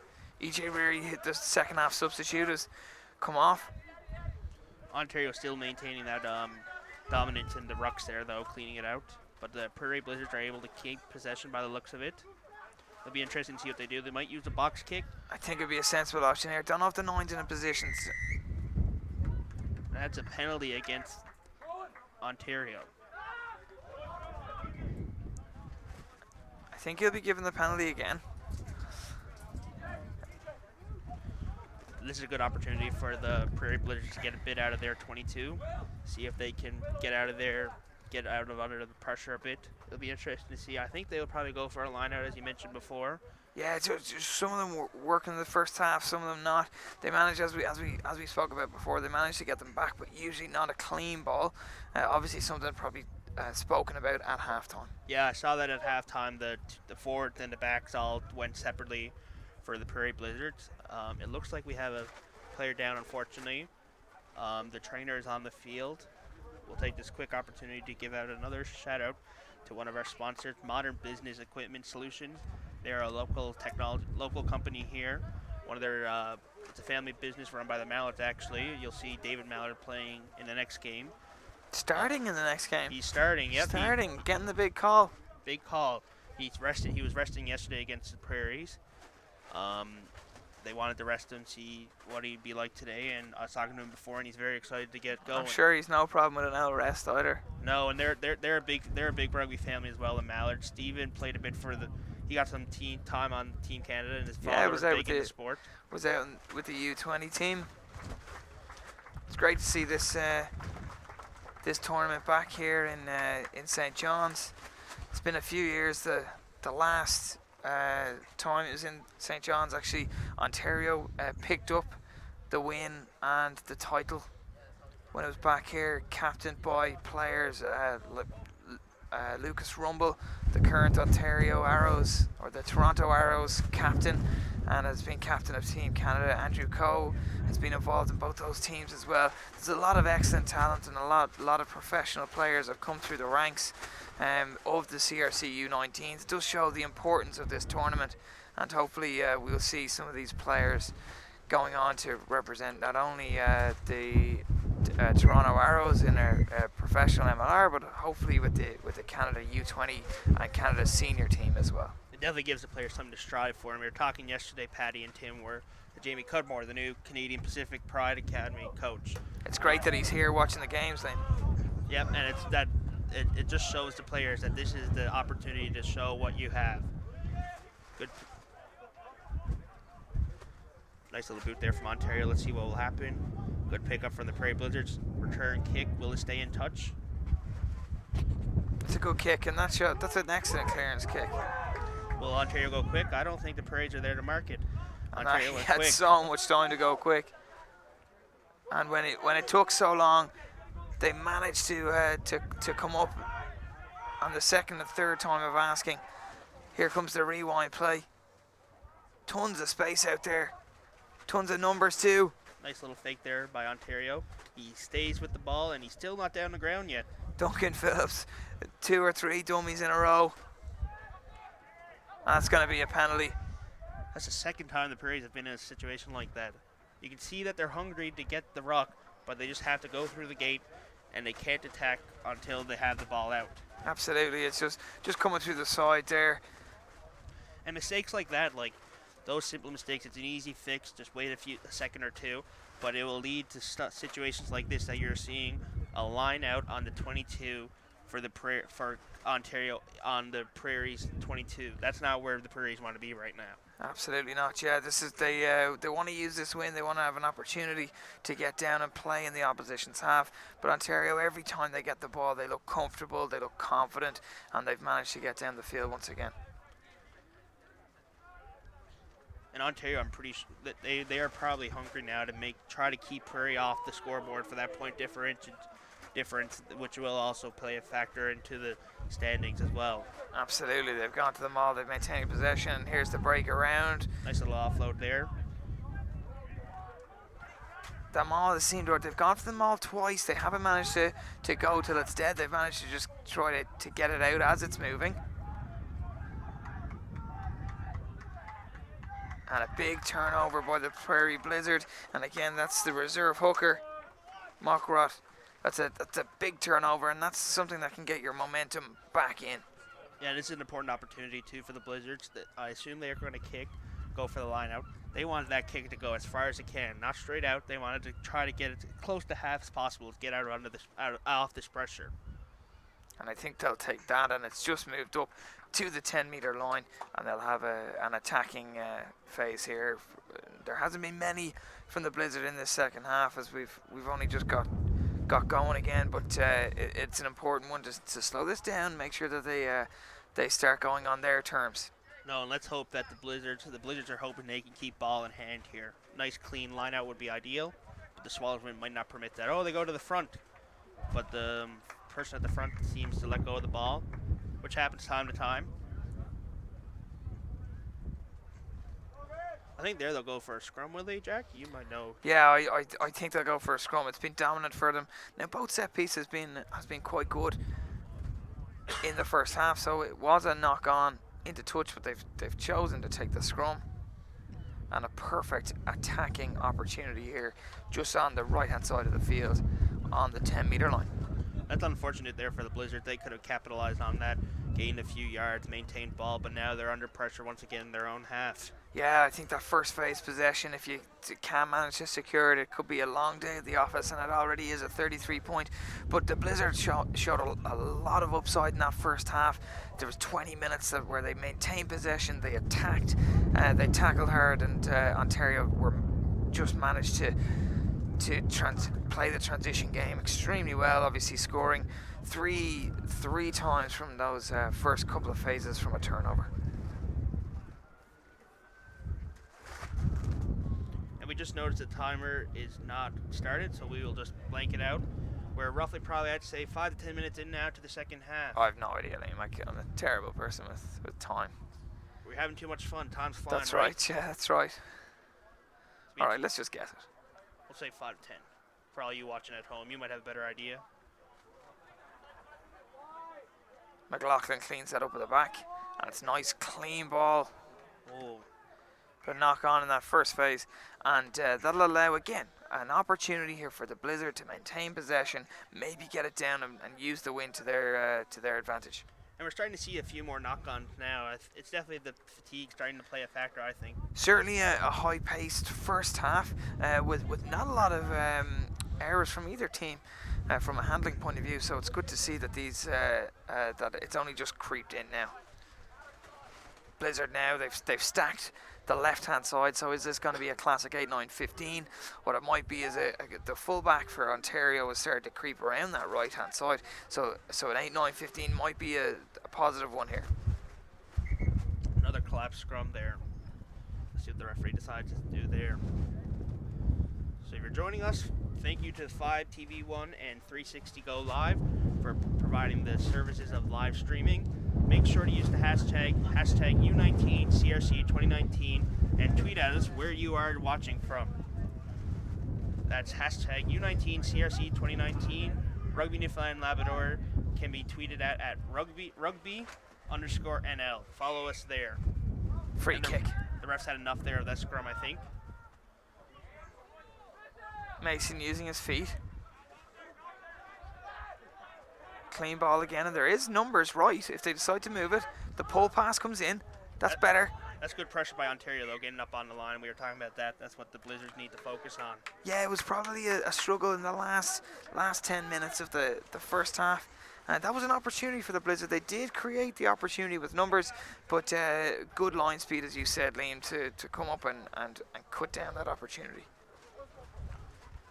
EJ Reary hit the second half substitute has come off. Ontario still maintaining that dominance in the rucks there, though, cleaning it out. But the Prairie Blizzards are able to keep possession by the looks of it. It'll be interesting to see what they do. They might use a box kick. I think it'd be a sensible option here. Don't know if the 9's in a position. That's a penalty against Ontario. I think he'll be given the penalty again. This is a good opportunity for the Prairie Blizzards to get a bit out of their 22. See if they can get out of under the pressure a bit. It'll be interesting to see. I think they'll probably go for a line out, as you mentioned before. Yeah, some of them were working in the first half, some of them not. They managed, as we spoke about before, they managed to get them back, but usually not a clean ball. Obviously, something probably spoken about at halftime. Yeah, I saw that at halftime. The forwards and the backs all went separately for the Prairie Blizzards. It looks like we have a player down, unfortunately. The trainer is on the field. We'll take this quick opportunity to give out another shout out to one of our sponsors, Modern Business Equipment Solutions. They're a local company here. One of their it's a family business run by the Mallards, actually. You'll see David Mallard playing in the next game. Starting in the next game. He's starting. Yep. Getting the big call. Big call. He's rested. He was resting yesterday against the Prairies. They wanted to rest him, see what he'd be like today, and I was talking to him before, and he's very excited to get going. I'm sure he's no problem with an L rest either. No, and they're a big rugby family as well. The Mallard. Steven played a bit for the. He got some team time on Team Canada, and his father was big in the sport. Was out with the U20 team. It's great to see this this tournament back here in St. John's. It's been a few years. The last time it was in St. John's, actually, Ontario picked up the win and the title when it was back here, captained by players Lucas Rumble, the current Ontario Arrows, or the Toronto Arrows captain, and has been captain of Team Canada. Andrew Coe has been involved in both those teams as well. There's a lot of excellent talent and a lot of professional players have come through the ranks of the CRC U19s. It does show the importance of this tournament, and hopefully we'll see some of these players going on to represent not only the Toronto Arrows in a professional MLR, but hopefully with the Canada U20 and Canada senior team as well. It definitely gives the players something to strive for. And we were talking yesterday, Patty and Tim, were Jamie Cudmore, the new Canadian Pacific Pride Academy coach. It's great that he's here watching the games then. Yep, and it's that it just shows the players that this is the opportunity to show what you have. Good. Nice little boot there from Ontario. Let's see what will happen. Good pickup from the Prairie Blizzards. We're return kick. Will it stay in touch? It's a good kick, and that's an excellent clearance kick. Will Ontario go quick? I don't think the Prairies are there to mark it. And Ontario he went had quick. so much time to go quick. And when it took so long, they managed to come up on the second and third time of asking. Here comes the rewind play. Tons of space out there. Tons of numbers too. Nice little fake there by Ontario. He stays with the ball, and he's still not down the ground yet. Duncan Phillips, 2 or 3 dummies in a row. That's going to be a penalty. That's the second time the Prairies have been in a situation like that. You can see that they're hungry to get the ruck, but they just have to go through the gate, and they can't attack until they have the ball out. Absolutely, it's just coming through the side there. And mistakes like that, like those simple mistakes, it's an easy fix. Just wait a second or two, but it will lead to situations like this that you're seeing a line out on the 22 for Ontario on the Prairies 22. That's not where the Prairies want to be right now. Absolutely not. Yeah, this is they want to use this win. They want to have an opportunity to get down and play in the opposition's half. But Ontario, every time they get the ball, they look comfortable, they look confident, and they've managed to get down the field once again. And Ontario, I'm pretty sure that they are probably hungry now to try to keep Prairie off the scoreboard for that point difference, which will also play a factor into the standings as well. Absolutely, they've gone to the maul, they've maintained possession. Here's the break around. Nice little offload there. The maul has seemed to, they've gone to the maul twice. They haven't managed to go till it's dead. They've managed to just try to get it out as it's moving. And a big turnover by the Prairie Blizzard. And again, that's the reserve hooker, Mockrot. That's a big turnover, and that's something that can get your momentum back in. Yeah, this is an important opportunity too for the Blizzards. That I assume they are going to go for the line out. They wanted that kick to go as far as it can, not straight out. They wanted to try to get it close to half as possible to get out off this pressure. And I think they'll take that, and it's just moved up to the 10-meter line, and they'll have an attacking phase here. There hasn't been many from the Blizzard in this second half, as we've only just got going again, but it's an important one to slow this down, make sure that they start going on their terms. No, and let's hope that the Blizzards are hoping they can keep ball in hand here. Nice clean line out would be ideal, but the Swallows might not permit that. Oh, they go to the front, but the person at the front seems to let go of the ball, which happens time to time. I think they'll go for a scrum, will they, Jack? You might know. Yeah, I think they'll go for a scrum. It's been dominant for them. Now, both set pieces has been quite good in the first half, so it was a knock on into touch, but they've chosen to take the scrum. And a perfect attacking opportunity here, just on the right-hand side of the field, on the 10-meter line. That's unfortunate there for the Blizzard. They could have capitalized on that, gained a few yards, maintained ball, but now they're under pressure once again in their own half. Yeah, I think that first phase possession, if you can manage to secure it, it could be a long day at the office, and it already is a 33-point. But the Blizzard showed a lot of upside in that first half. There was 20 minutes where they maintained possession, they attacked, they tackled hard, and Ontario just managed to play the transition game extremely well, obviously scoring three times from those first couple of phases from a turnover. And we just noticed the timer is not started, so we will just blank it out. We're roughly probably, I'd say, 5 to 10 minutes in now to the second half. I have no idea, Liam. I'm a terrible person with time. We're having too much fun. Time's flying. That's right. Yeah, that's right. All right, let's just guess it. We'll say 5 to 10. For all you watching at home, you might have a better idea. McLaughlin cleans that up at the back, and it's a nice clean ball. Oh. Put a knock on in that first phase, and that'll allow again an opportunity here for the Blizzard to maintain possession, maybe get it down and use the win to their advantage. And we're starting to see a few more knock-ons now. It's definitely the fatigue starting to play a factor, I think. Certainly a high-paced first half with not a lot of errors from either team from a handling point of view. So it's good to see that that it's only just creeped in now. Blizzard now they've stacked the left-hand side. So is this going to be a classic 8-9-15? What it might be is the fullback for Ontario has started to creep around that right-hand side. So an 8-9-15 might be a positive one here. Another collapse scrum there. Let's see what the referee decides to do there. So if you're joining us, thank you to 5 TV 1 and 360 Go Live for providing the services of live streaming. Make sure to use the hashtag U19 CRC 2019 and tweet at us where you are watching from. That's hashtag U19 CRC 2019. Rugby Newfoundland Labrador can be tweeted at rugby_NL. Follow us there. Free kick. The refs had enough there of that scrum, I think. Mason using his feet. Clean ball again, and there is numbers right if they decide to move it. The pull pass comes in. That's better. That's good pressure by Ontario, though, getting up on the line. We were talking about that. That's what the Blizzards need to focus on. Yeah, it was probably a struggle in the last 10 minutes of the first half. That was an opportunity for the Blizzard. They did create the opportunity with numbers, but good line speed, as you said, Liam, to come up and cut down that opportunity.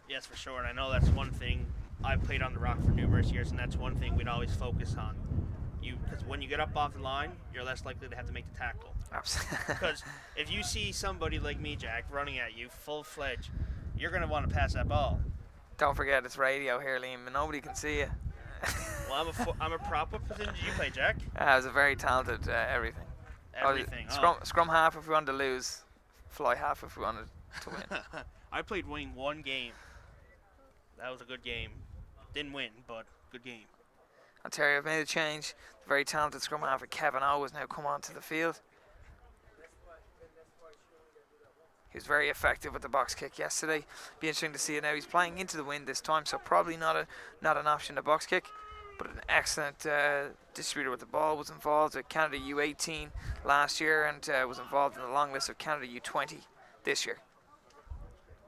Yes, for sure. And I know that's one thing. I've played on the rock for numerous years, and that's one thing we'd always focus on. Because when you get up off the line, you're less likely to have to make the tackle. Absolutely. Because if you see somebody like me, Jack, running at you full-fledged, you're going to want to pass that ball. Don't forget it's radio here, Liam, and nobody can see you. Well, I'm a prop. What position did you play, Jack? I was a very talented everything. Everything. Scrum half if we wanted to lose, fly half if we wanted to win. I played winning one game. That was a good game. Didn't win, but good game. Ontario have made a change. The very talented scrum half, Kevin O, has now come onto the field. He was very effective with the box kick yesterday. Be interesting to see it now. He's playing into the wind this time, so probably not an option to box kick. But an excellent distributor with the ball. Was involved at Canada U18 last year and was involved in the long list of Canada U20 this year.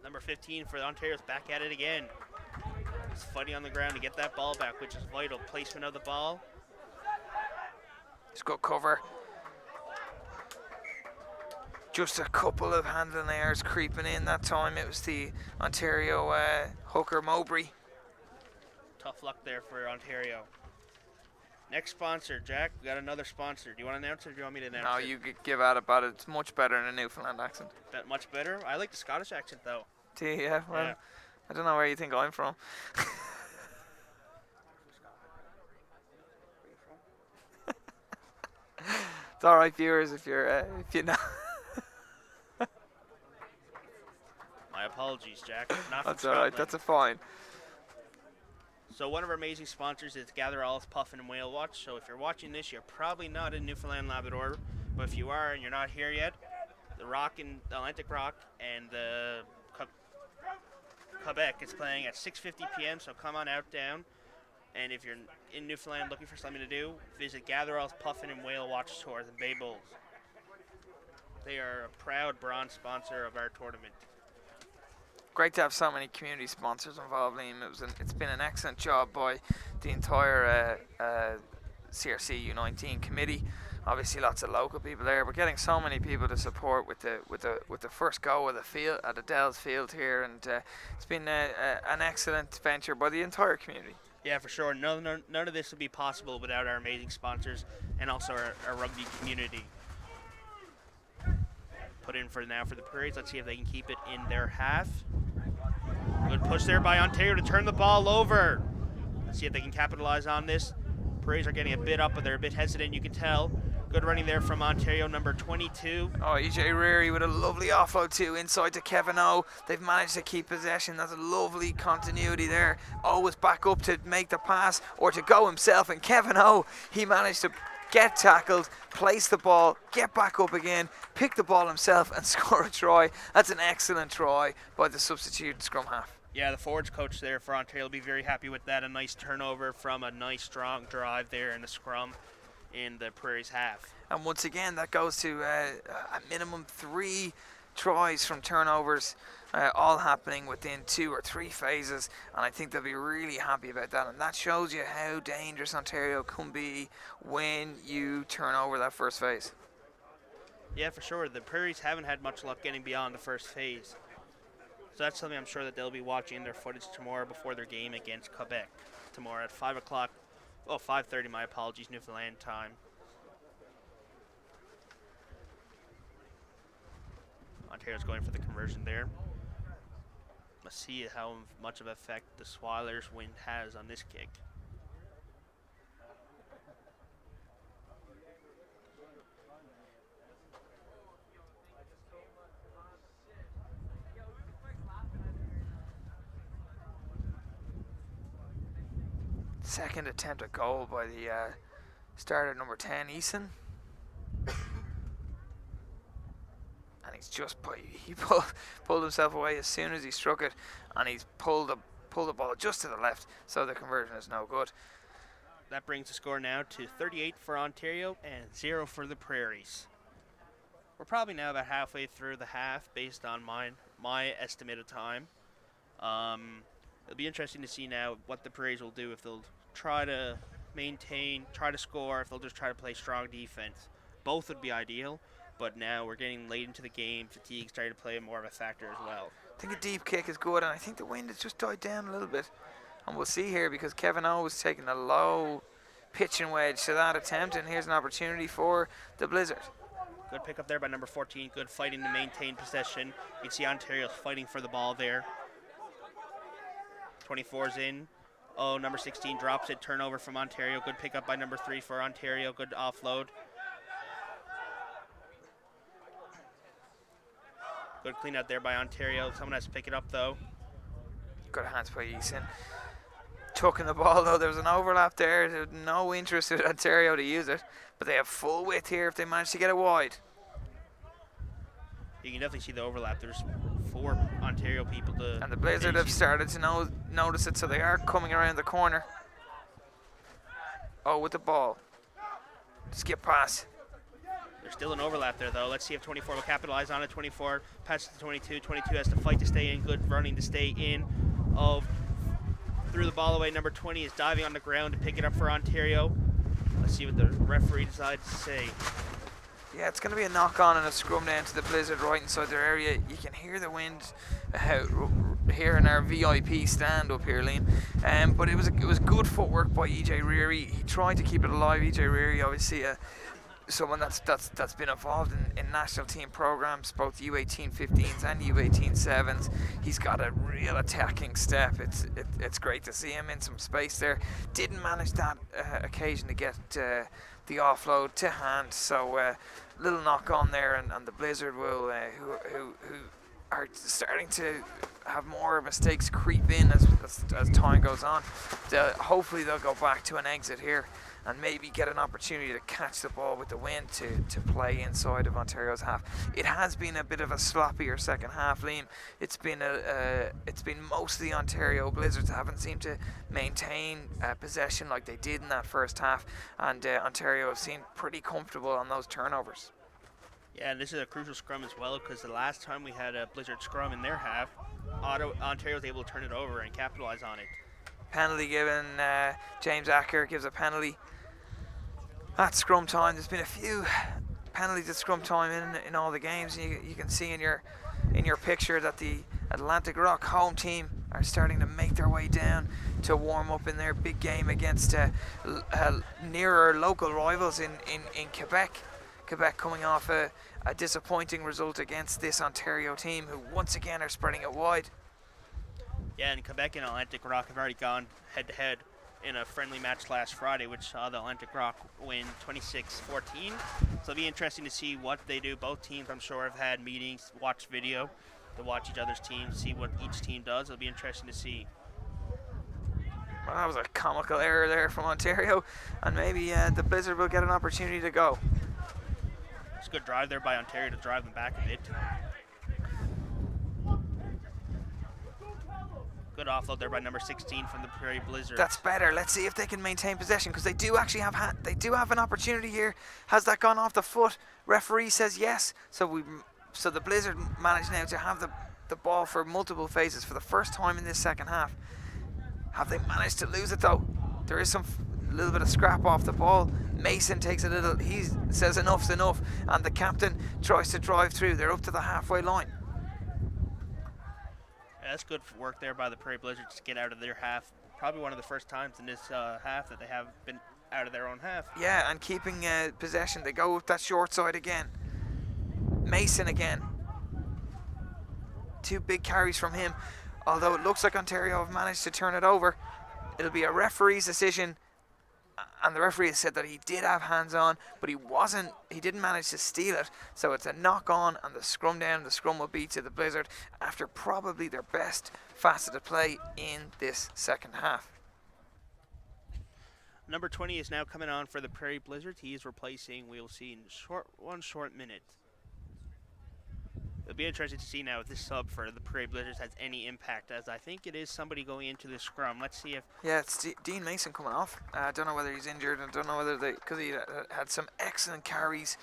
Number 15 for the Ontario's back at it again. He's fighting on the ground to get that ball back, which is vital. Placement of the ball. He's got cover. Just a couple of handling errors creeping in that time. It was the Ontario hooker Mowbray. Tough luck there for Ontario. Next sponsor, Jack. We got another sponsor. Do you want to announce it or do you want me to announce it? No, you could give out about it. It's much better in a Newfoundland accent. That much better? I like the Scottish accent, though. Do you? Yeah, well, yeah. I don't know where you think I'm from. It's all right, viewers, if you know. My apologies, Jack. Not from That's Scotland. all right. That's a fine. So one of our amazing sponsors is Gather All's Puffin and Whale Watch. So if you're watching this, you're probably not in Newfoundland Labrador, but if you are and you're not here yet, the Atlantic Rock and the Quebec is playing at 6:50 p.m. So come on out down, and if you're in Newfoundland looking for something to do, visit Gather All's Puffin and Whale Watch tours in Bay Bulls. They are a proud bronze sponsor of our tournament. Great to have so many community sponsors involved, Liam. It's been an excellent job by the entire CRC U19 committee. Obviously, lots of local people there, but getting so many people to support with the first go of the field at Adele's field here, and it's been an excellent venture by the entire community. Yeah, for sure. None of this would be possible without our amazing sponsors and also our rugby community. Put in for now for the Prairies. Let's see if they can keep it in their half. Good push there by Ontario to turn the ball over. Let's see if they can capitalize on this. Prairies are getting a bit up, but they're a bit hesitant, you can tell. Good running there from Ontario, number 22. Oh, EJ Reary with a lovely offload too, inside to Kevin O. They've managed to keep possession. That's a lovely continuity there. O was back up to make the pass or to go himself, and Kevin O, he managed to get tackled, place the ball, get back up again, pick the ball himself and score a try. That's an excellent try by the substitute scrum half. Yeah, the forwards coach there for Ontario will be very happy with that. A nice turnover from a nice strong drive there in the scrum in the Prairies half. And once again, that goes to a minimum 3 tries from turnovers, all happening within 2 or 3 phases, and I think they'll be really happy about that. And that shows you how dangerous Ontario can be when you turn over that first phase. Yeah, for sure. The Prairies haven't had much luck getting beyond the first phase. So that's something I'm sure that they'll be watching in their footage tomorrow before their game against Quebec tomorrow at 5 o'clock. Oh, 5:30, my apologies, Newfoundland time. Ontario's going for the conversion there. Let's see how much of an effect the Swailers wind has on this kick. Second attempt at goal by the starter number 10, Eason. And he's just he pulled himself away as soon as he struck it, and he's pulled the ball just to the left, so the conversion is no good. That brings the score now to 38 for Ontario and 0 for the Prairies. We're probably now about halfway through the half based on my estimated time. It'll be interesting to see now what the Prairies will do, if they'll try to maintain, try to score, if they'll just try to play strong defense. Both would be ideal, but now we're getting late into the game. Fatigue starting to play more of a factor as well. I think a deep kick is good, and I think the wind has just died down a little bit. And we'll see here, because Kevin O was taking a low pitching wedge to that attempt, and here's an opportunity for the Blizzard. Good pickup there by number 14. Good fighting to maintain possession. You can see Ontario's fighting for the ball there. 24's in. Oh, number 16 drops it. Turnover from Ontario. Good pickup by number 3 for Ontario. Good offload. Good clean out there by Ontario. Someone has to pick it up, though. Good hands by Eason. Tucking the ball, though. There was an overlap there. There was no interest in Ontario to use it. But they have full width here if they manage to get it wide. You can definitely see the overlap. There's 4 Ontario people to... And the Blizzard have started to notice it, so they are coming around the corner. Oh, with the ball. Skip pass. There's still an overlap there, though. Let's see if 24 will capitalize on it. 24 passes to 22. 22 has to fight to stay in. Good running to stay in. Oh, threw the ball away. Number 20 is diving on the ground to pick it up for Ontario. Let's see what the referee decides to say. Yeah, it's going to be a knock-on and a scrum down to the Blizzard right inside their area. You can hear the wind here in our VIP stand up here, Liam. But it was good footwork by EJ Reary. He tried to keep it alive. EJ Reary, obviously, someone that's been involved in national team programs, both U18 15s and U18 7s. He's got a real attacking step. It's great to see him in some space there. Didn't manage that occasion to get the offload to hand, so little knock on there, and the Blizzard will who are starting to have more mistakes creep in as time goes on. Hopefully they'll go back to an exit here and maybe get an opportunity to catch the ball with the wind to play inside of Ontario's half. It has been a bit of a sloppier second half, Liam. It's been mostly Ontario. Blizzards haven't seemed to maintain possession like they did in that first half, and Ontario have seemed pretty comfortable on those turnovers. Yeah, and this is a crucial scrum as well, because the last time we had a Blizzard scrum in their half, Ontario was able to turn it over and capitalize on it. Penalty given. James Acker gives a penalty at scrum time. There's been a few penalties at scrum time in all the games. You can see in your picture that the Atlantic Rock home team are starting to make their way down to warm up in their big game against nearer local rivals in Quebec. Quebec coming off a disappointing result against this Ontario team, who once again are spreading it wide. Yeah, and Quebec and Atlantic Rock have already gone head-to-head in a friendly match last Friday, which saw the Atlantic Rock win 26-14. So it'll be interesting to see what they do. Both teams, I'm sure, have had meetings, watched video to watch each other's teams, see what each team does. It'll be interesting to see. Well, that was a comical error there from Ontario, and maybe the Blizzard will get an opportunity to go. It's a good drive there by Ontario to drive them back a bit. Good offload there by number 16 from the Prairie Blizzards. That's better. Let's see if they can maintain possession, because they do actually have an opportunity here. Has that gone off the foot? Referee says yes. So the Blizzard managed now to have the ball for multiple phases for the first time in this second half. Have they managed to lose it though? There is some little bit of scrap off the ball. Mason takes a little, he says enough's enough, and the captain tries to drive through. They're up to the halfway line. Yeah, that's good work there by the Prairie Blizzards to get out of their half. Probably one of the first times in this half that they have been out of their own half. Yeah, and keeping possession. They go with that short side again. Mason again. 2 big carries from him. Although it looks like Ontario have managed to turn it over. It'll be a referee's decision. And the referee has said that he did have hands on, but he didn't manage to steal it. So it's a knock on and the scrum down. The scrum will be to the Blizzard after probably their best facet of play in this second half. Number 20 is now coming on for the Prairie Blizzards. He is replacing, we'll see in one short minute. It'll be interesting to see now if this sub for the Prairie Blizzards has any impact, as I think it is somebody going into the scrum. Let's see if... Yeah, it's Dean Mason coming off. I don't know whether he's injured. I don't know whether because he had some excellent carries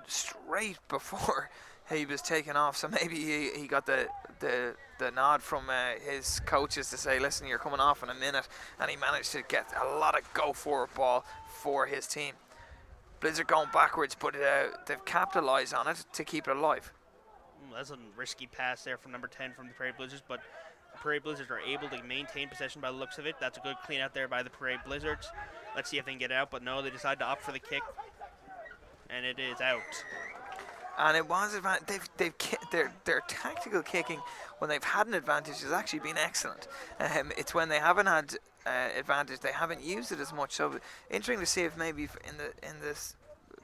straight before he was taken off. So maybe he got the nod from his coaches to say, listen, you're coming off in a minute. And he managed to get a lot of go-forward ball for his team. Blizzard going backwards, but they've capitalised on it to keep it alive. That's a risky pass there from number 10 from the Prairie Blizzards, but the Prairie Blizzards are able to maintain possession by the looks of it. That's a good clean out there by the Prairie Blizzards. Let's see if they can get it out, but no, they decide to opt for the kick, and it is out. And it was their tactical kicking when they've had an advantage has actually been excellent. It's when they haven't had advantage they haven't used it as much. So interesting to see if maybe in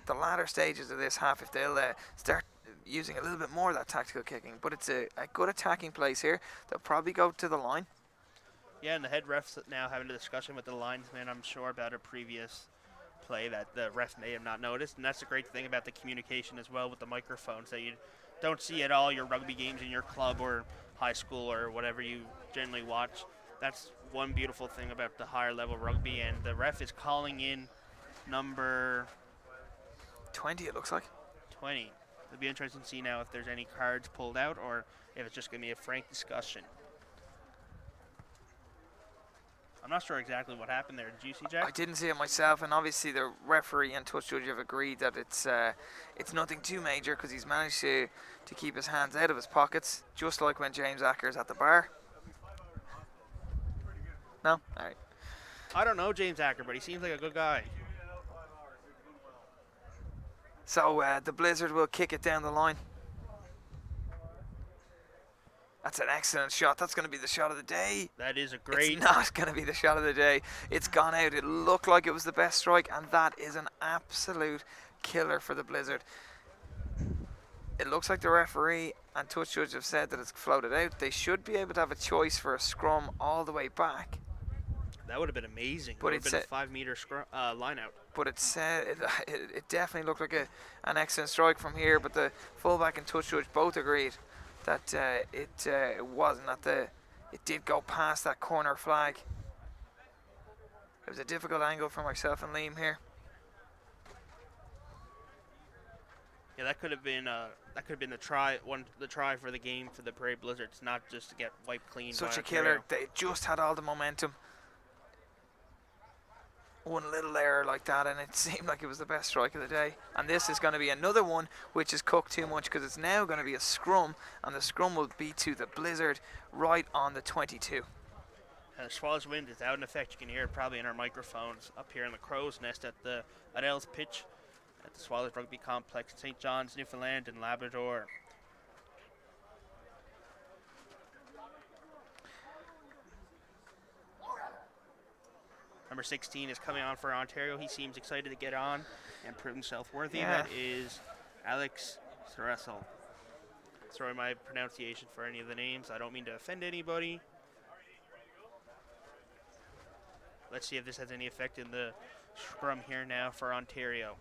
the latter stages of this half if they'll start using a little bit more of that tactical kicking. But it's a good attacking place here. They'll probably go to the line. Yeah, and the head ref's now having a discussion with the linesman, I'm sure, about a previous play that the ref may have not noticed. And that's the great thing about the communication as well with the microphones that you don't see at all your rugby games in your club or high school or whatever you generally watch. That's one beautiful thing about the higher level rugby, and the ref is calling in number 20, it looks like. 20. It'll be interesting to see now if there's any cards pulled out or if it's just going to be a frank discussion. I'm not sure exactly what happened there. Did you see, Jack? I didn't see it myself, and obviously the referee and touch judge have agreed that it's nothing too major because he's managed to keep his hands out of his pockets, just like when James Acker's at the bar. No? All right. I don't know James Acker, but he seems like a good guy. So the Blizzard will kick it down the line. That's an excellent shot. That's going to be the shot of the day. That is a great... It's not going to be the shot of the day. It's gone out. It looked like it was the best strike, and that is an absolute killer for the Blizzard. It looks like the referee and touch judge have said that it's floated out. They should be able to have a choice for a scrum all the way back. That would have been amazing. But it's been a 5-meter line out. But it definitely looked like an excellent strike from here. But the fullback and touch judge both agreed that it wasn't. It did go past that corner flag. It was a difficult angle for myself and Liam here. Yeah, that could have been the try for the game for the Prairie Blizzards, not just to get wiped clean. Such a killer. They just had all the momentum. One little error like that and it seemed like it was the best strike of the day. And this is going to be another one which is cooked too much because it's now going to be a scrum, and the scrum will be to the Blizzard right on the 22. And the Swallows wind is out in effect. You can hear it probably in our microphones up here in the Crow's Nest at El's pitch at the Swallows Rugby Complex in St. John's, Newfoundland and Labrador. Number 16 is coming on for Ontario. He seems excited to get on and prove himself worthy. Yeah. That is Alex Saressel. Sorry my pronunciation for any of the names. I don't mean to offend anybody. Let's see if this has any effect in the scrum here now for Ontario.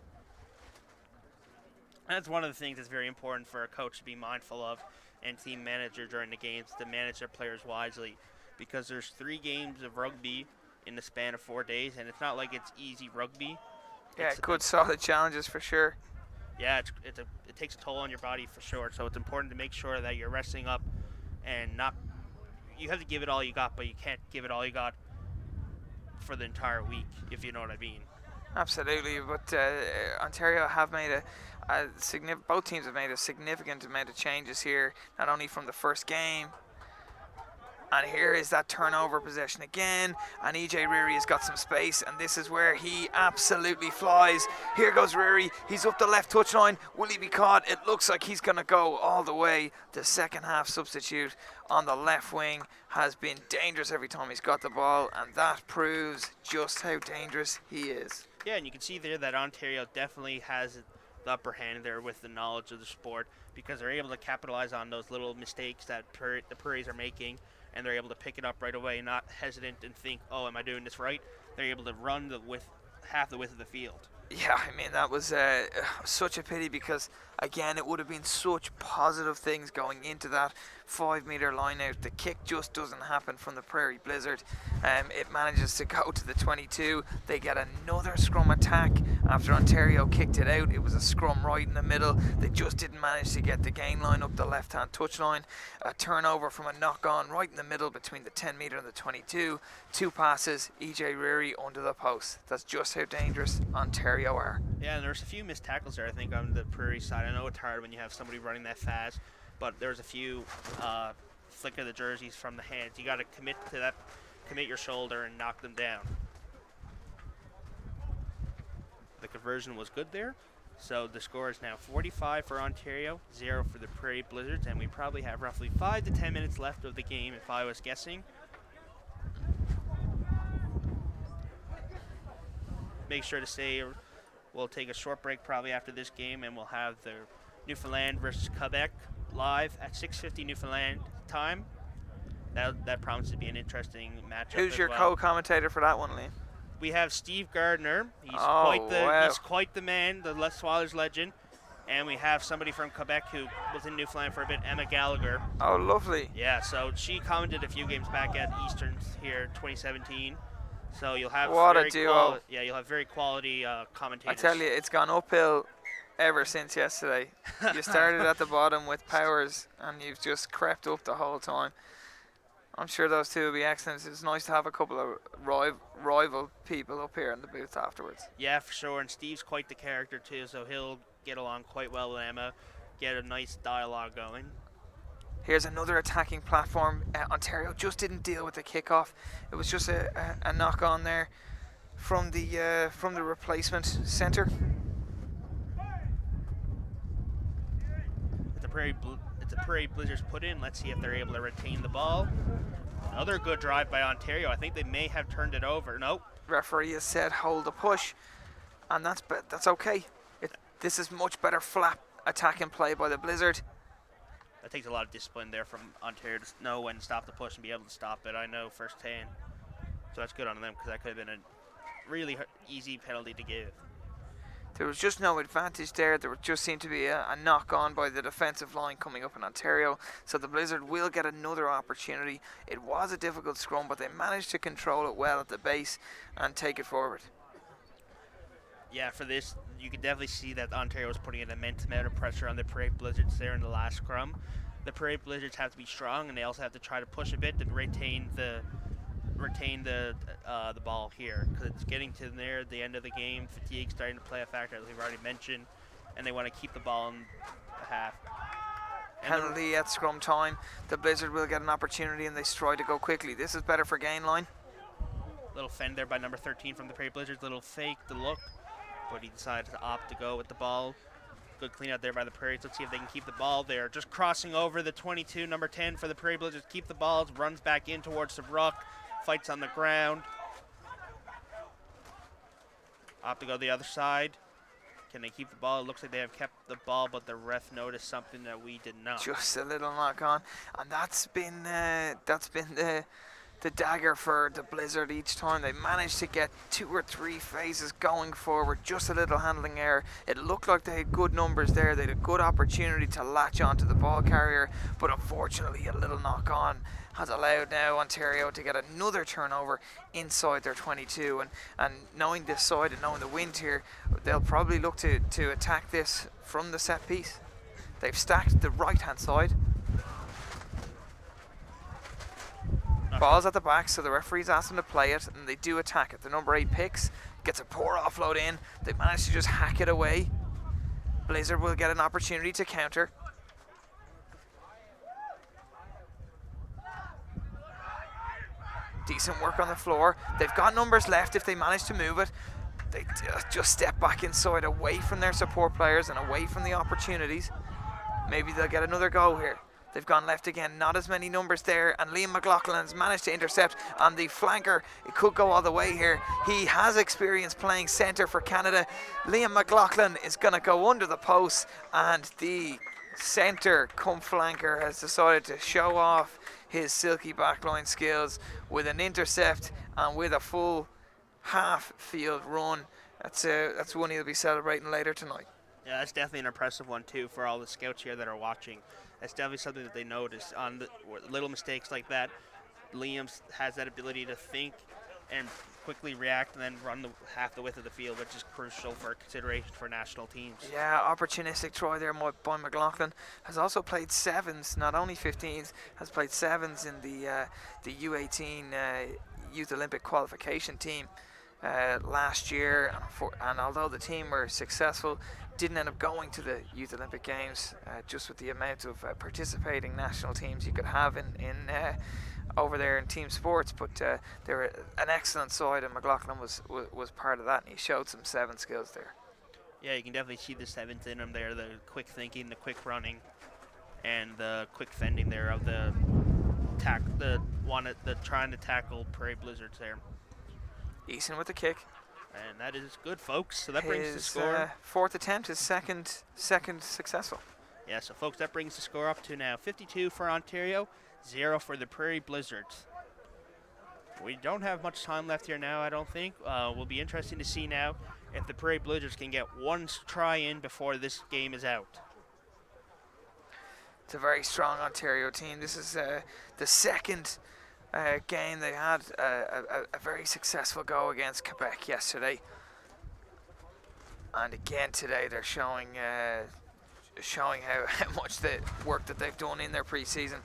That's one of the things that's very important for a coach to be mindful of and team manager during the games, to manage their players wisely, because there's 3 games of rugby in the span of 4 days, and it's not like it's easy rugby. Yeah, good solid challenges for sure. Yeah, it takes a toll on your body for sure, so it's important to make sure that you're resting up and not, you have to give it all you got, but you can't give it all you got for the entire week, if you know what I mean. Absolutely, but Ontario have made both teams have made a significant amount of changes here, not only from the first game. And here is that turnover possession again, and EJ Riri has got some space, and this is where he absolutely flies. Here goes Riri, he's up the left touchline. Will he be caught? It looks like he's going to go all the way. The second half substitute on the left wing has been dangerous every time he's got the ball, and that proves just how dangerous he is. Yeah, and you can see there that Ontario definitely has the upper hand there with the knowledge of the sport, because they're able to capitalize on those little mistakes that the Prairies are making, and they're able to pick it up right away, not hesitant and think, oh, am I doing this right? They're able to run half the width of the field. Yeah, I mean, that was such a pity, because, again, it would have been such positive things going into that 5-metre line out. The kick just doesn't happen from the Prairie Blizzard. It manages to go to the 22. They get another scrum attack after Ontario kicked it out. It was a scrum right in the middle. They just didn't manage to get the gain line up the left-hand touchline. A turnover from a knock-on right in the middle between the 10-metre and the 22. 2 passes, EJ Riri under the post. That's just how dangerous Ontario are. Yeah, and there's a few missed tackles there, I think, on the Prairie side. I know it's hard when you have somebody running that fast, but there's a few flick of the jerseys from the hands. You got to commit to that, commit your shoulder and knock them down. The conversion was good there, so the score is now 45 for Ontario, 0 for the Prairie Blizzards, and we probably have roughly 5 to 10 minutes left of the game if I was guessing. Make sure to say we'll take a short break probably after this game, and we'll have the Newfoundland versus Quebec live at 6:50 Newfoundland time. That promises to be an interesting matchup. Who's your co-commentator for that one, Liam? We have Steve Gardner. He's quite the man, the Swallowers legend. And we have somebody from Quebec who was in Newfoundland for a bit, Emma Gallagher. Oh, lovely. Yeah, so she commented a few games back at Easterns here 2017. So you'll have you'll have very quality commentators. I tell you, it's gone uphill ever since yesterday. You started at the bottom with Powers, and you've just crept up the whole time. I'm sure those two will be excellent. It's nice to have a couple of rival people up here in the booth afterwards. Yeah, for sure. And Steve's quite the character too, so he'll get along quite well with Emma, get a nice dialogue going. Here's another attacking platform. Ontario just didn't deal with the kickoff. It was just a knock on there from the replacement centre. It's a Prairie Blizzards put in. Let's see if they're able to retain the ball. Another good drive by Ontario. I think they may have turned it over. Nope. Referee has said hold the push, and that's okay. This is much better flat attacking play by the Blizzard. That takes a lot of discipline there from Ontario to know when to stop the push and be able to stop it. I know firsthand. So that's good on them, because that could have been a really easy penalty to give. There was just no advantage there. There just seemed to be a knock on by the defensive line coming up in Ontario. So the Blizzard will get another opportunity. It was a difficult scrum, but they managed to control it well at the base and take it forward. Yeah, for this, you can definitely see that Ontario was putting an immense amount of pressure on the Prairie Blizzards there in the last scrum. The Prairie Blizzards have to be strong, and they also have to try to push a bit to retain the ball here, because it's getting to near the end of the game. Fatigue starting to play a factor, as we've already mentioned, and they want to keep the ball in the half. Penalty at scrum time. The Blizzard will get an opportunity, and they try to go quickly. This is better for gain line. Little fend there by number 13 from the Prairie Blizzards. Little fake the look, but he decided to opt to go with the ball. Good clean out there by the Prairies. Let's see if they can keep the ball there. Just crossing over the 22, number 10 for the Prairie Blizzards. Keep the ball, runs back in towards the ruck, fights on the ground. Opt to go the other side. Can they keep the ball? It looks like they have kept the ball, but the ref noticed something that we did not. Just a little knock on, and that's been the dagger for the Blizzard each time. They managed to get 2 or 3 phases going forward, just a little handling error. It looked like they had good numbers there. They had a good opportunity to latch onto the ball carrier, but unfortunately a little knock on has allowed now Ontario to get another turnover inside their 22, and knowing this side and knowing the wind here, they'll probably look to attack this from the set piece. They've stacked the right hand side. Ball's at the back, so the referees ask them to play it, and they do attack it. The number 8 picks, gets a poor offload in. They manage to just hack it away. Blizzard will get an opportunity to counter. Decent work on the floor. They've got numbers left if they manage to move it. They just step back inside, away from their support players and away from the opportunities. Maybe they'll get another go here. They've gone left again, not as many numbers there, and Liam McLaughlin's managed to intercept on the flanker. It could go all the way here. He has experience playing centre for Canada. Liam McLaughlin is going to go under the post, and the centre come flanker has decided to show off his silky backline skills with an intercept and with a full half field run. That's one he'll be celebrating later tonight. Yeah, that's definitely an impressive one too for all the scouts here that are watching. That's definitely something that they notice on the little mistakes like that. Liam has that ability to think and quickly react and then run half the width of the field, which is crucial for consideration for national teams. Yeah, opportunistic try there by McLaughlin. Has also played sevens, not only 15s, has played sevens in the U18 Youth Olympic qualification team last year. And although the team were successful, didn't end up going to the Youth Olympic Games, just with the amount of participating national teams you could have in over there in team sports. But they were an excellent side, and McLaughlin was part of that, and he showed some seven skills there. Yeah, you can definitely see the sevens in him there, the quick thinking, the quick running, and the quick fending there of the trying to tackle Prairie Blizzards there. Eason with the kick. And that is good, folks. So that brings the score. Fourth attempt, his second successful. Yeah, so folks, that brings the score up to now 52 for Ontario, 0 for the Prairie Blizzards. We don't have much time left here now, I don't think. Will be interesting to see now if the Prairie Blizzards can get one try in before this game is out. It's a very strong Ontario team. This is the second game. They had a very successful go against Quebec yesterday, and again today they're showing how much the work that they've done in their pre-season.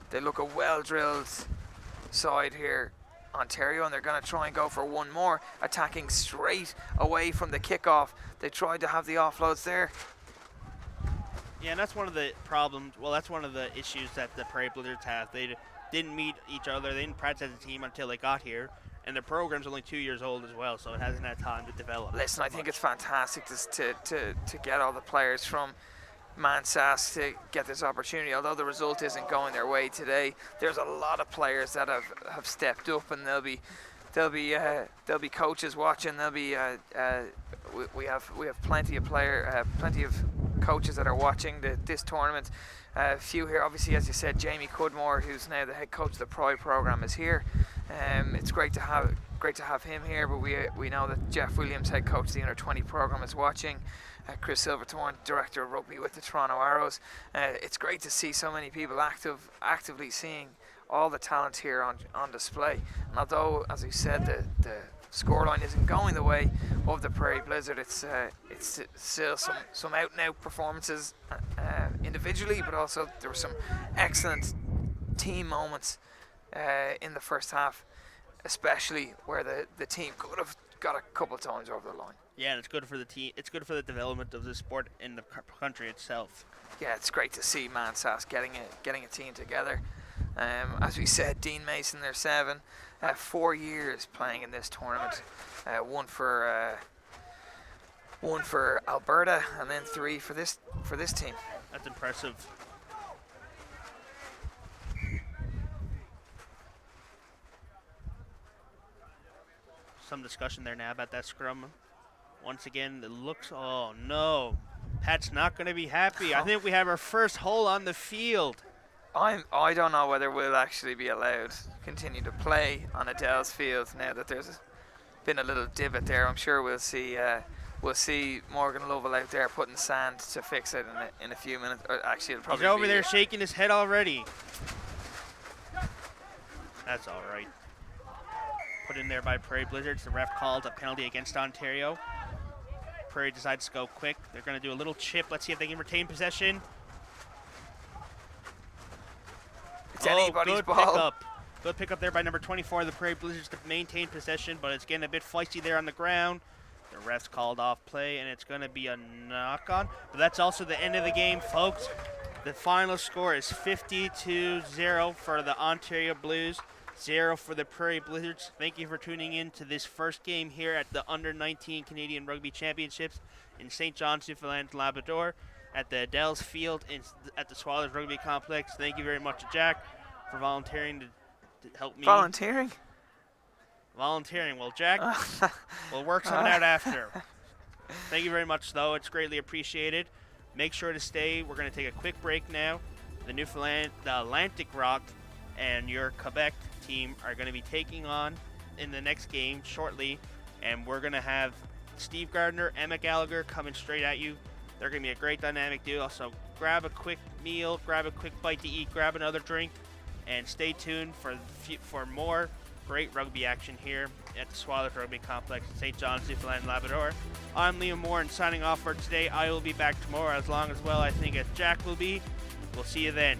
They look a well-drilled side here, Ontario, and they're going to try and go for one more, attacking straight away from the kickoff. They tried to have the offloads there. Yeah, and that's one of the problems. Well, that's one of the issues that the Prairie Blizzards have. They didn't meet each other. They didn't practice as a team until they got here, and their program's only 2 years old as well, so it hasn't had time to develop. Listen, I think it's fantastic to get all the players from Mansas to get this opportunity. Although the result isn't going their way today, there's a lot of players that have stepped up, and there'll be coaches watching. There'll be we have plenty of coaches that are watching this tournament. A few here, obviously, as you said, Jamie Cudmore, who's now the head coach of the Pride program, is here. It's great to have him here, but we know that Jeff Williams, head coach of the Under-20 program, is watching. Chris Silverthorne, director of rugby with the Toronto Arrows. It's great to see so many people actively seeing all the talent here on display. And although, as we said, the scoreline isn't going the way of the Prairie Blizzard, it's still some out-and-out performances individually, but also there were some excellent team moments in the first half, especially where the team could have got a couple of times over the line. Yeah, and it's good for the team. It's good for the development of the sport in the country itself. Yeah, it's great to see Mansas getting a team together. As we said, Dean Mason, they're 7, 4 years playing in this tournament. One for Alberta, and then 3 for this team. That's impressive. Some discussion there now about that scrum. Once again, it looks, oh no, Pat's not going to be happy. I think we have our first hole on the field. I don't know whether we'll actually be allowed to continue to play on Adele's field now that there's been a little divot there. I'm sure we'll see Morgan Lovell out there putting sand to fix it in a few minutes. Or actually, it'll probably He's over there shaking his head already. That's all right. Put in there by Prairie Blizzards. The ref called a penalty against Ontario. Prairie decides to go quick. They're going to do a little chip. Let's see if they can retain possession. It's anybody's ball. Pickup. Good pick up there by number 24, the Prairie Blizzards, to maintain possession, but it's getting a bit feisty there on the ground. The refs called off play, and it's going to be a knock-on. But that's also the end of the game, folks. The final score is 50-0 for the Ontario Blues, 0 for the Prairie Blizzards. Thank you for tuning in to this first game here at the Under-19 Canadian Rugby Championships in St. John's, Newfoundland, Labrador, at the Adele's Field at the Swallows Rugby Complex. Thank you very much to Jack for volunteering to help me. Volunteering? Volunteering. Well, Jack, we'll work something out after. Thank you very much, though. It's greatly appreciated. Make sure to stay. We're going to take a quick break now. The Atlantic Rock and your Quebec team are going to be taking on in the next game shortly, and we're going to have Steve Gardner, Emma Gallagher coming straight at you. They're going to be a great dynamic duo, so grab a quick meal, grab a quick bite to eat, grab another drink, and stay tuned for more great rugby action here at the Swallows Rugby Complex in St. John's, Newfoundland, Labrador. I'm Liam Moore, and signing off for today. I will be back tomorrow as long as well, I think, as Jack will be. We'll see you then.